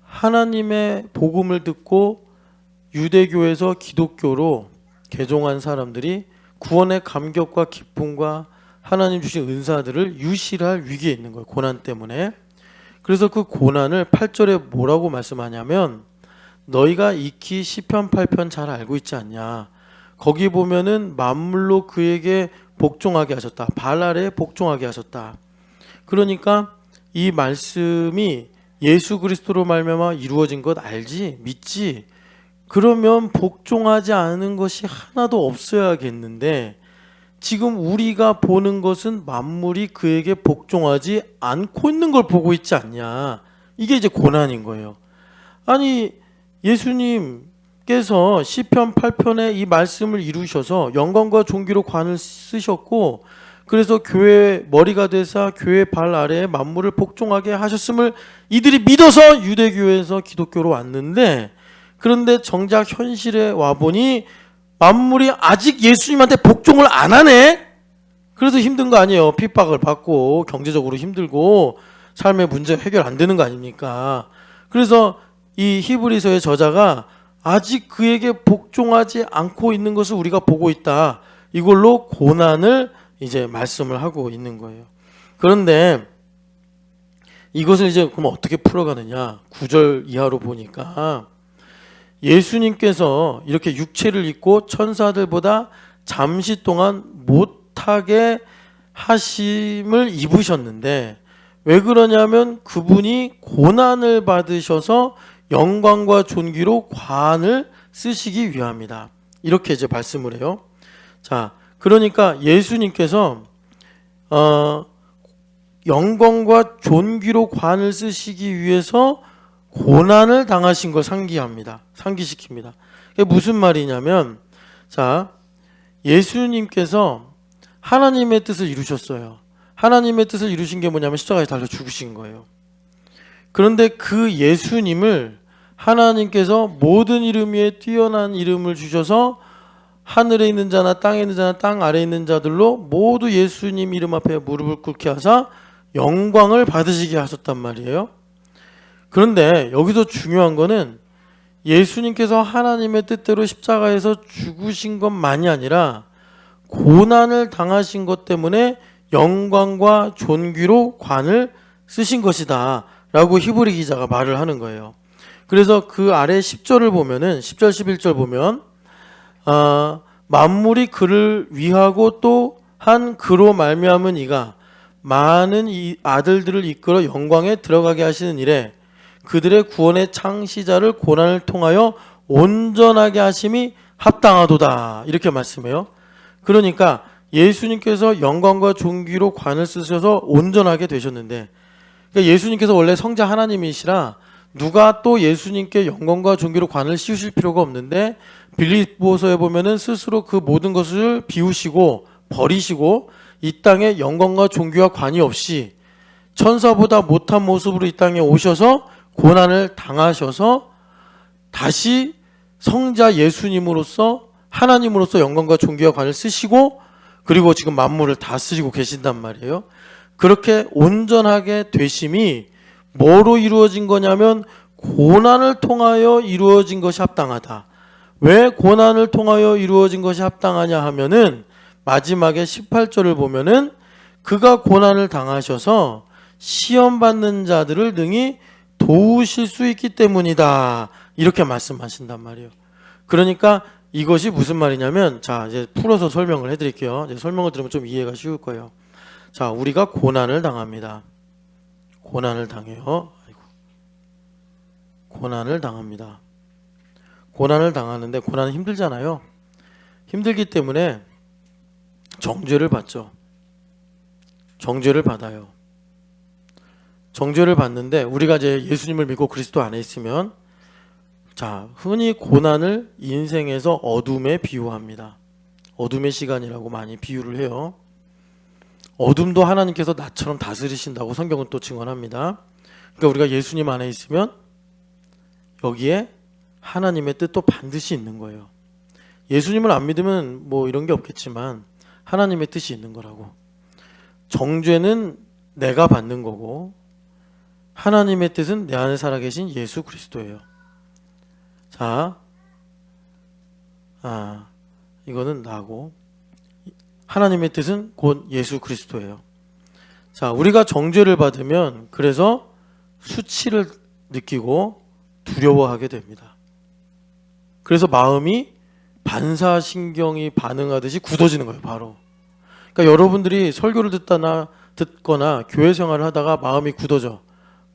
[SPEAKER 1] 하나님의 복음을 듣고 유대교에서 기독교로 개종한 사람들이 구원의 감격과 기쁨과 하나님 주신 은사들을 유실할 위기에 있는 거예요. 고난 때문에. 그래서 그 고난을 8절에 뭐라고 말씀하냐면 너희가 시편 8편 잘 알고 있지 않냐. 거기 보면은 만물로 그에게 복종하게 하셨다. 발 아래에 복종하게 하셨다. 그러니까 이 말씀이 예수 그리스도로 말미암아 이루어진 것 알지? 믿지? 그러면 복종하지 않은 것이 하나도 없어야겠는데 지금 우리가 보는 것은 만물이 그에게 복종하지 않고 있는 걸 보고 있지 않냐. 이게 이제 고난인 거예요. 아니 예수님께서 시편 8편에 이 말씀을 이루셔서 영광과 존귀로 관을 쓰셨고 그래서 교회 머리가 되사 교회 발 아래에 만물을 복종하게 하셨음을 이들이 믿어서 유대교회에서 기독교로 왔는데 그런데 정작 현실에 와보니 만물이 아직 예수님한테 복종을 안 하네. 그래서 힘든 거 아니에요. 핍박을 받고 경제적으로 힘들고 삶의 문제 해결 안 되는 거 아닙니까? 그래서 이 히브리서의 저자가 아직 그에게 복종하지 않고 있는 것을 우리가 보고 있다. 이걸로 고난을 이제 말씀을 하고 있는 거예요. 그런데 이것을 이제 그럼 어떻게 풀어가느냐? 9절 이하로 보니까 예수님께서 이렇게 육체를 입고 천사들보다 잠시 동안 못하게 하심을 입으셨는데 왜 그러냐면 그분이 고난을 받으셔서 영광과 존귀로 관을 쓰시기 위함이다. 이렇게 이제 말씀을 해요. 자, 그러니까 예수님께서 영광과 존귀로 관을 쓰시기 위해서 고난을 당하신 걸 상기합니다. 상기시킵니다. 그게 무슨 말이냐면, 자, 예수님께서 하나님의 뜻을 이루셨어요. 하나님의 뜻을 이루신 게 뭐냐면 십자가에 달려 죽으신 거예요. 그런데 그 예수님을 하나님께서 모든 이름 위에 뛰어난 이름을 주셔서 하늘에 있는 자나 땅에 있는 자나 땅 아래에 있는 자들로 모두 예수님 이름 앞에 무릎을 꿇게 하사 영광을 받으시게 하셨단 말이에요. 그런데 여기서 중요한 거는 예수님께서 하나님의 뜻대로 십자가에서 죽으신 것만이 아니라 고난을 당하신 것 때문에 영광과 존귀로 관을 쓰신 것이다 라고 히브리 기자가 말을 하는 거예요. 그래서 그 아래 10절을 보면은 10절 11절 보면 만물이 그를 위하고 또 한 그로 말미암은 이가 많은 이 아들들을 이끌어 영광에 들어가게 하시는 일에 그들의 구원의 창시자를 고난을 통하여 온전하게 하심이 합당하도다 이렇게 말씀해요. 그러니까 예수님께서 영광과 존귀로 관을 쓰셔서 온전하게 되셨는데 그러니까 예수님께서 원래 성자 하나님이시라 누가 또 예수님께 영광과 존귀로 관을 씌우실 필요가 없는데 빌립보서에 보면은 스스로 그 모든 것을 비우시고 버리시고 이 땅에 영광과 존귀와 관이 없이 천사보다 못한 모습으로 이 땅에 오셔서 고난을 당하셔서 다시 성자 예수님으로서 하나님으로서 영광과 존귀와 관을 쓰시고 그리고 지금 만물을 다스리고 계신단 말이에요. 그렇게 온전하게 되심이 뭐로 이루어진 거냐면 고난을 통하여 이루어진 것이 합당하다. 왜 고난을 통하여 이루어진 것이 합당하냐 하면은 마지막에 18절을 보면은 그가 고난을 당하셔서 시험 받는 자들을 능히 도우실 수 있기 때문이다. 이렇게 말씀하신단 말이에요. 그러니까 이것이 무슨 말이냐면 자, 이제 풀어서 설명을 해 드릴게요. 이제 설명을 들으면 좀 이해가 쉬울 거예요. 자, 우리가 고난을 당합니다. 고난을 당해요. 아이고. 고난을 당합니다. 고난을 당하는데 고난은 힘들잖아요. 힘들기 때문에 정죄를 받죠. 정죄를 받아요. 정죄를 받는데 우리가 이제 예수님을 믿고 그리스도 안에 있으면 자, 흔히 고난을 인생에서 어둠에 비유합니다. 어둠의 시간이라고 많이 비유를 해요. 어둠도 하나님께서 나처럼 다스리신다고 성경은 또 증언합니다. 그러니까 우리가 예수님 안에 있으면 여기에 하나님의 뜻도 반드시 있는 거예요. 예수님을 안 믿으면 뭐 이런 게 없겠지만 하나님의 뜻이 있는 거라고. 정죄는 내가 받는 거고 하나님의 뜻은 내 안에 살아계신 예수 그리스도예요. 자, 이거는 나고 하나님의 뜻은 곧 예수 그리스도예요. 자, 우리가 정죄를 받으면 그래서 수치를 느끼고 두려워하게 됩니다. 그래서 마음이 반사신경이 반응하듯이 굳어지는 거예요, 바로. 그러니까 여러분들이 설교를 듣거나 교회 생활을 하다가 마음이 굳어져.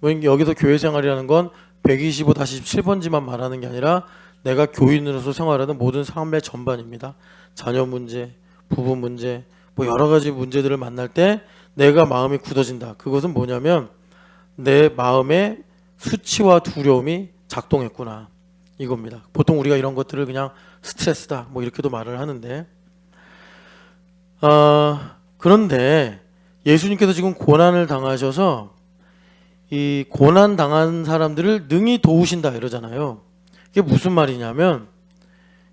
[SPEAKER 1] 여기서 교회 생활이라는 건 125-7번지만 말하는 게 아니라 내가 교인으로서 생활하는 모든 삶의 전반입니다. 자녀 문제, 부부 문제, 뭐 여러 가지 문제들을 만날 때 내가 마음이 굳어진다. 그것은 뭐냐면 내 마음에 수치와 두려움이 작동했구나. 이겁니다. 보통 우리가 이런 것들을 그냥 스트레스다. 뭐 이렇게도 말을 하는데 그런데 예수님께서 지금 고난을 당하셔서 이 고난 당한 사람들을 능히 도우신다 이러잖아요. 이게 무슨 말이냐면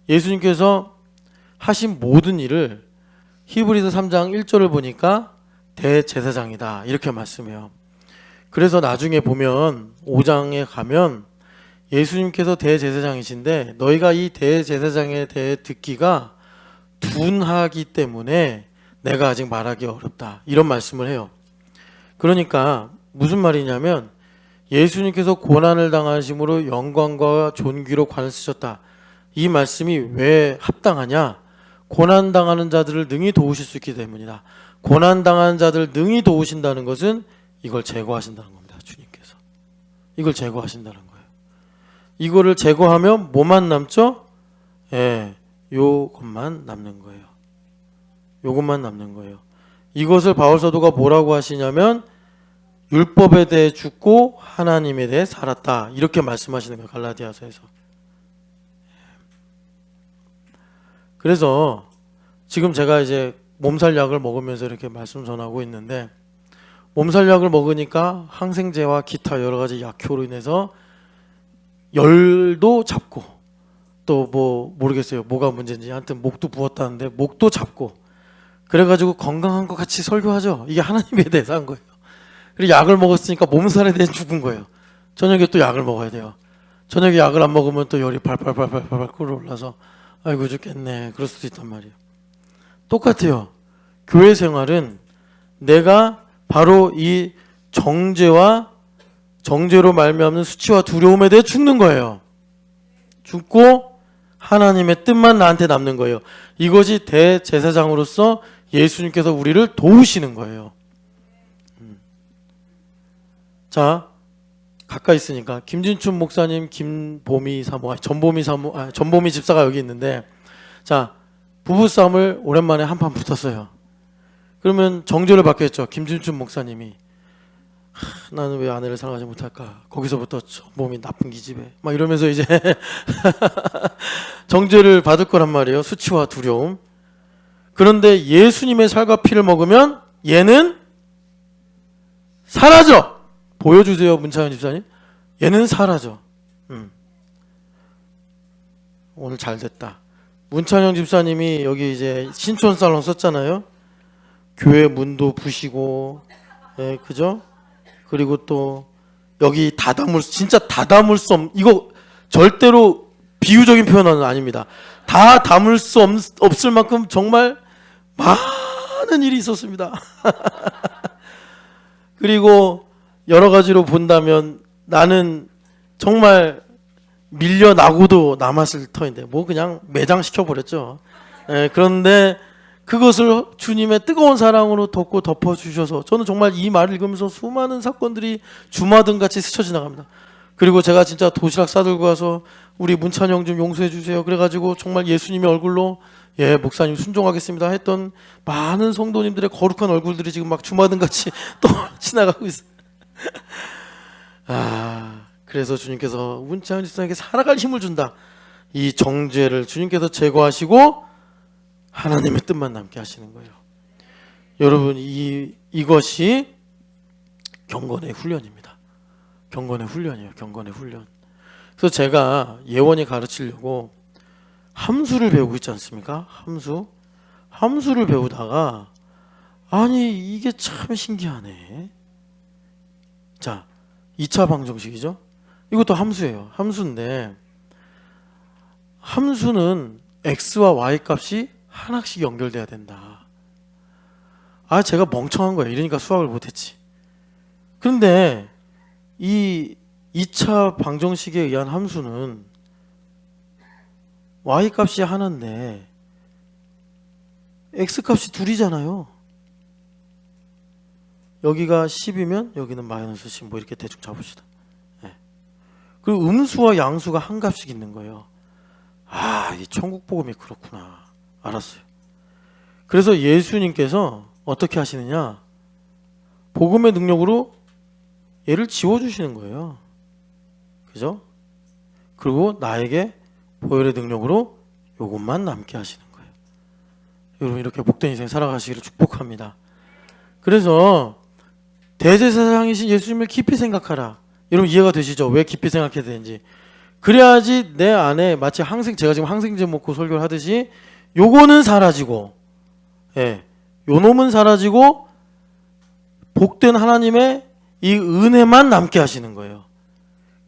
[SPEAKER 1] 예수님께서 하신 모든 일을 히브리서 3장 1절을 보니까 대제사장이다 이렇게 말씀해요. 그래서 나중에 보면 5장에 가면 예수님께서 대제사장이신데 너희가 이 대제사장에 대해 듣기가 둔하기 때문에 내가 아직 말하기 어렵다 이런 말씀을 해요. 그러니까 무슨 말이냐면 예수님께서 고난을 당하심으로 영광과 존귀로 관을 쓰셨다. 이 말씀이 왜 합당하냐? 고난당하는 자들을 능히 도우실 수 있기 때문이다. 고난당하는 자들을 능히 도우신다는 것은 이걸 제거하신다는 겁니다. 주님께서 이걸 제거하신다는 거예요. 이거를 제거하면 뭐만 남죠? 요것만 남는 거예요. 요것만 남는 거예요. 이것을 바울 사도가 뭐라고 하시냐면 율법에 대해 죽고 하나님에 대해 살았다 이렇게 말씀하시는 거예요. 갈라디아서에서. 그래서 지금 제가 이제 몸살약을 먹으면서 이렇게 말씀 전하고 있는데 몸살약을 먹으니까 항생제와 기타 여러 가지 약효로 인해서 열도 잡고 또 뭐 모르겠어요. 뭐가 문제인지 하여튼 목도 부었다는데 목도 잡고 그래가지고 건강한 것 같이 설교하죠. 이게 하나님에 대해서 한 거예요. 그리고 약을 먹었으니까 몸살에 대해 죽은 거예요. 저녁에 또 약을 먹어야 돼요. 저녁에 약을 안 먹으면 또 열이 팔팔팔팔팔 끓어올라서 아이고 죽겠네 그럴 수도 있단 말이에요. 똑같아요. 교회 생활은 내가 바로 이 정죄로 말미암는 수치와 두려움에 대해 죽는 거예요. 죽고 하나님의 뜻만 나한테 남는 거예요. 이것이 대제사장으로서 예수님께서 우리를 도우시는 거예요. 자, 가까이 있으니까 김진춘 목사님, 전보미 집사가 여기 있는데 자, 부부싸움을 오랜만에 한판 붙었어요. 그러면 정죄를 받겠죠. 김진춘 목사님이 나는 왜 아내를 사랑하지 못할까? 거기서부터 전보미 나쁜 기집애 막 이러면서 이제 정죄를 받을 거란 말이에요. 수치와 두려움. 그런데 예수님의 살과 피를 먹으면 얘는 사라져. 보여주세요, 문창현 집사님. 얘는 사라져. 오늘 잘 됐다. 문찬영 집사님이 여기 이제 신촌 살롱 썼잖아요. 교회 문도 부시고, 그죠? 그리고 또 여기 진짜 다 담을 수 이거 절대로 비유적인 표현은 아닙니다. 다 담을 수 없을 만큼 정말 많은 일이 있었습니다. 그리고 여러 가지로 본다면 나는 정말 밀려나고도 남았을 터인데 뭐 그냥 매장시켜버렸죠. 그런데 그것을 주님의 뜨거운 사랑으로 덮어주셔서 저는 정말 이 말을 읽으면서 수많은 사건들이 주마등같이 스쳐 지나갑니다. 그리고 제가 진짜 도시락 싸들고 가서 우리 문찬영 좀 용서해 주세요. 그래가지고 정말 예수님의 얼굴로 목사님 순종하겠습니다 했던 많은 성도님들의 거룩한 얼굴들이 지금 막 주마등같이 또 지나가고 있어요. 그래서 주님께서 문찬영 집사에게 살아갈 힘을 준다. 이 정죄를 주님께서 제거하시고 하나님의 뜻만 남게 하시는 거예요. 여러분 이것이 경건의 훈련입니다. 경건의 훈련이에요. 경건의 훈련. 그래서 제가 예원이 가르치려고 함수를 배우고 있지 않습니까? 함수를 배우다가 아니 이게 참 신기하네. 자, 2차 방정식이죠. 이것도 함수예요. 함수인데 함수는 x와 y 값이 하나씩 연결돼야 된다. 제가 멍청한 거예요. 이러니까 수학을 못했지. 그런데 이 2차 방정식에 의한 함수는 y 값이 하나인데 x 값이 둘이잖아요. 여기가 10이면 여기는 마이너스 10 뭐 이렇게 대충 잡읍시다. 예. 그리고 음수와 양수가 한 값씩 있는 거예요. 아, 이 천국 복음이 그렇구나. 알았어요. 그래서 예수님께서 어떻게 하시느냐? 복음의 능력으로 얘를 지워주시는 거예요. 그죠? 그리고 나에게 보혈의 능력으로 이것만 남게 하시는 거예요. 여러분 이렇게 복된 인생 살아가시기를 축복합니다. 그래서 대제사장이신 예수님을 깊이 생각하라. 여러분 이해가 되시죠? 왜 깊이 생각해야 되는지. 그래야지 내 안에 마치 제가 지금 항생제 먹고 설교를 하듯이 요거는 사라지고, 예, 요 놈은 사라지고 복된 하나님의 이 은혜만 남게 하시는 거예요.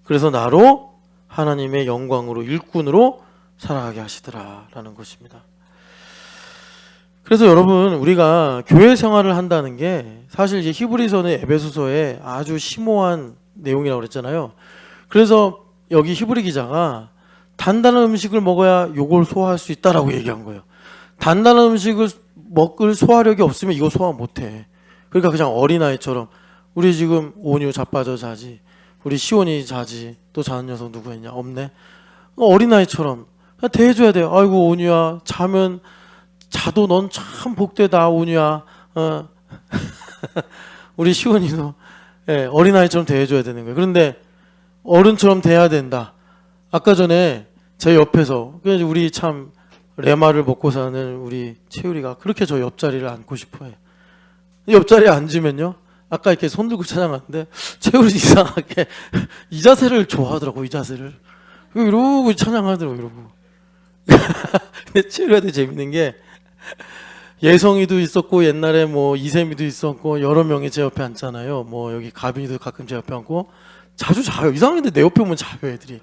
[SPEAKER 1] 그래서 나로 하나님의 영광으로 일꾼으로 살아가게 하시더라라는 것입니다. 그래서 여러분 우리가 교회 생활을 한다는 게 사실 이제 히브리서는 에베소서에 아주 심오한 내용이라고 그랬잖아요. 그래서 여기 히브리 기자가 단단한 음식을 먹어야 요걸 소화할 수 있다라고 얘기한 거예요. 단단한 음식을 먹을 소화력이 없으면 이거 소화 못해. 그러니까 그냥 어린아이처럼 우리 지금 온유 자빠져 자지, 우리 시온이 자지, 또 자는 녀석 누구 있냐? 없네. 어린아이처럼 그냥 대해줘야 돼요. 아이고 온유야, 자면 자도 넌 참 복되다 온유야. 우리 시온이도, 예, 어린아이처럼 대해줘야 되는 거예요. 그런데 어른처럼 대해야 된다. 아까 전에 제 옆에서 우리 참 레마를 먹고 사는 우리 채율이가 그렇게 저 옆자리를 앉고 싶어해. 옆자리에 앉으면요, 아까 이렇게 손 들고 찬양하는데 채율이 이상하게 이 자세를 좋아하더라고. 이 자세를 이러고 찬양하더라고. 이러고. 근데 채율이가 되게 재밌는 게 예성이도 있었고 옛날에 뭐 이세미도 있었고 여러 명이 제 옆에 앉잖아요. 뭐 여기 가빈이도 가끔 제 옆에 앉고 자주 자요. 이상한데 내 옆에 오면 자요 애들이.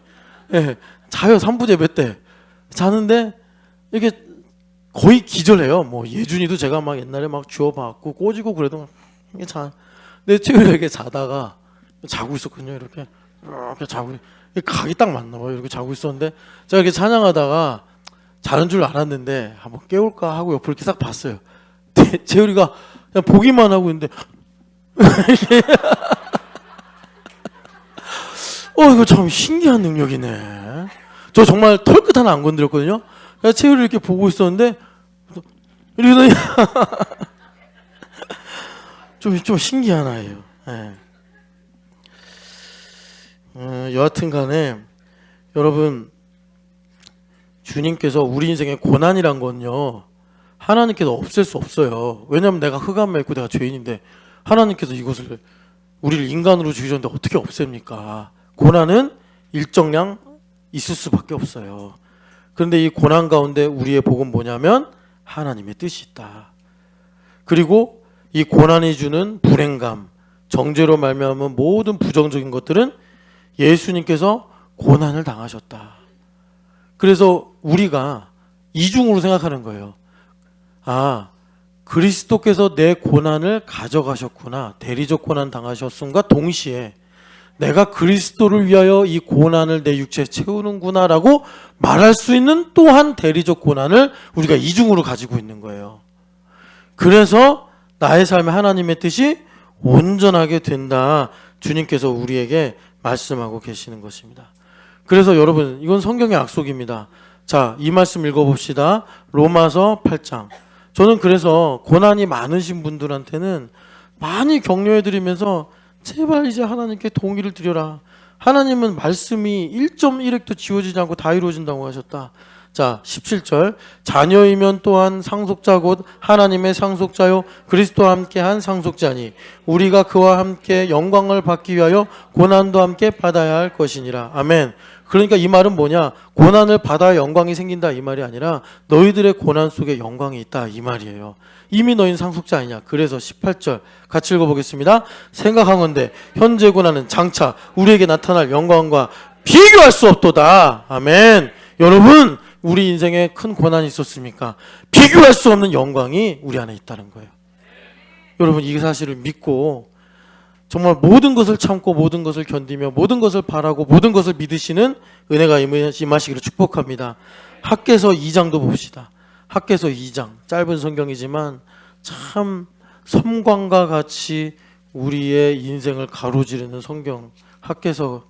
[SPEAKER 1] 예, 자요. 3부 예배 때 자는데 이게 거의 기절해요. 뭐 예준이도 제가 막 옛날에 막 주워받고 꼬지고 그래도 이게 내 채율이가 이렇게 자다가 자고 있었거든요. 이렇게 자고 각이 딱 맞나 봐요. 이렇게 자고 있었는데 제가 이렇게 찬양하다가 자는 줄 알았는데 한번 깨울까 하고 옆을 이렇게 싹 봤어요. 채율이가 그냥 보기만 하고 있는데 이거 참 신기한 능력이네. 저 정말 털끝 하나 안 건드렸거든요. 채율이 이렇게 보고 있었는데 이러더니 좀 신기한 아이예요. 네. 여하튼 간에 여러분 주님께서 우리 인생의 고난이란 건요 하나님께서 없앨 수 없어요. 왜냐하면 내가 흑암에 있고 내가 죄인인데 하나님께서 이것을 우리를 인간으로 주셨는데 어떻게 없앱니까? 고난은 일정량 있을 수밖에 없어요. 그런데 이 고난 가운데 우리의 복은 뭐냐면 하나님의 뜻이 있다. 그리고 이 고난이 주는 불행감, 정죄로 말미암은 모든 부정적인 것들은 예수님께서 고난을 당하셨다. 그래서 우리가 이중으로 생각하는 거예요. 아, 그리스도께서 내 고난을 가져가셨구나. 대리적 고난 당하셨음과 동시에 내가 그리스도를 위하여 이 고난을 내 육체에 채우는구나 라고 말할 수 있는 또한 대리적 고난을 우리가 이중으로 가지고 있는 거예요. 그래서 나의 삶에 하나님의 뜻이 온전하게 된다. 주님께서 우리에게 말씀하고 계시는 것입니다. 그래서 여러분 이건 성경의 약속입니다. 자, 이 말씀 읽어봅시다. 로마서 8장. 저는 그래서 고난이 많으신 분들한테는 많이 격려해드리면서 제발 이제 하나님께 동의를 드려라. 하나님은 말씀이 1.1획도 지워지지 않고 다 이루어진다고 하셨다. 자, 17절. 자녀이면 또한 상속자 곧 하나님의 상속자요 그리스도와 함께한 상속자니 우리가 그와 함께 영광을 받기 위하여 고난도 함께 받아야 할 것이니라. 아멘. 그러니까 이 말은 뭐냐? 고난을 받아야 영광이 생긴다 이 말이 아니라 너희들의 고난 속에 영광이 있다 이 말이에요. 이미 너희는 상속자 아니냐. 그래서 18절 같이 읽어보겠습니다. 생각하건대 현재 고난은 장차 우리에게 나타날 영광과 비교할 수 없도다. 아멘. 여러분 우리 인생에 큰 고난이 있었습니까? 비교할 수 없는 영광이 우리 안에 있다는 거예요. 여러분 이 사실을 믿고 정말 모든 것을 참고 모든 것을 견디며 모든 것을 바라고 모든 것을 믿으시는 은혜가 임하시기를 축복합니다. 학개서 2장도 봅시다. 학개서 2장 짧은 성경이지만 참 섬광과 같이 우리의 인생을 가로지르는 성경 학개서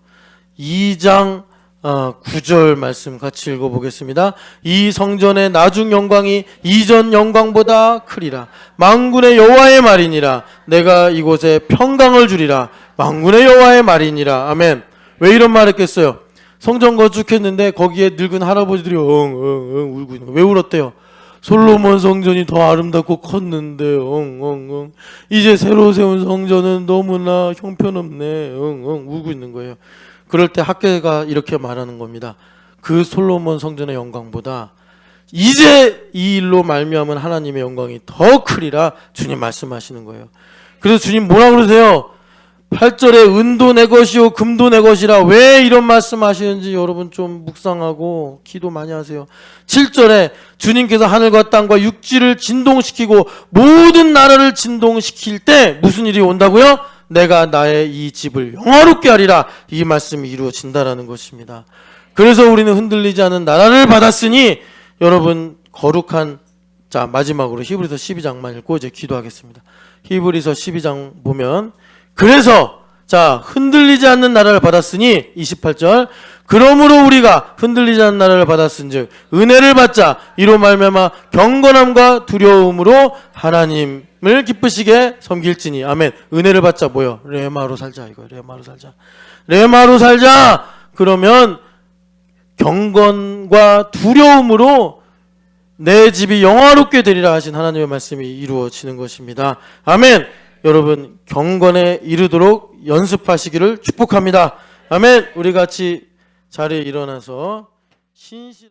[SPEAKER 1] 2장 9절 말씀 같이 읽어보겠습니다. 이 성전의 나중 영광이 이전 영광보다 크리라. 만군의 여호와의 말이니라. 내가 이곳에 평강을 주리라. 만군의 여호와의 말이니라. 아멘. 왜 이런 말 했겠어요? 성전 건축했는데 거기에 늙은 할아버지들이 엉엉엉 울고 있는 거예요. 왜 울었대요? 솔로몬 성전이 더 아름답고 컸는데 엉엉엉 이제 새로 세운 성전은 너무나 형편없네 엉엉 울고 있는 거예요. 그럴 때 학개가 이렇게 말하는 겁니다. 그 솔로몬 성전의 영광보다 이제 이 일로 말미암은 하나님의 영광이 더 크리라 주님 말씀하시는 거예요. 그래서 주님 뭐라 그러세요? 8절에 은도 내 것이요 금도 내 것이라. 왜 이런 말씀하시는지 여러분 좀 묵상하고 기도 많이 하세요. 7절에 주님께서 하늘과 땅과 육지를 진동시키고 모든 나라를 진동시킬 때 무슨 일이 온다고요? 내가 나의 이 집을 영화롭게 하리라. 이 말씀이 이루어진다라는 것입니다. 그래서 우리는 흔들리지 않은 나라를 받았으니 여러분 거룩한 자 마지막으로 히브리서 12장만 읽고 이제 기도하겠습니다. 히브리서 12장 보면 그래서 자 흔들리지 않는 나라를 받았으니 28절 그러므로 우리가 흔들리지 않는 나라를 받았은즉 은혜를 받자 이로 말미암아 경건함과 두려움으로 하나님을 기쁘시게 섬길지니. 아멘. 은혜를 받자 뭐요? 레마로 살자 이거. 레마로 살자. 그러면 경건과 두려움으로 내 집이 영화롭게 되리라 하신 하나님의 말씀이 이루어지는 것입니다. 아멘. 여러분 경건에 이르도록 연습하시기를 축복합니다. 아멘. 우리 같이 자리에 일어나서 신실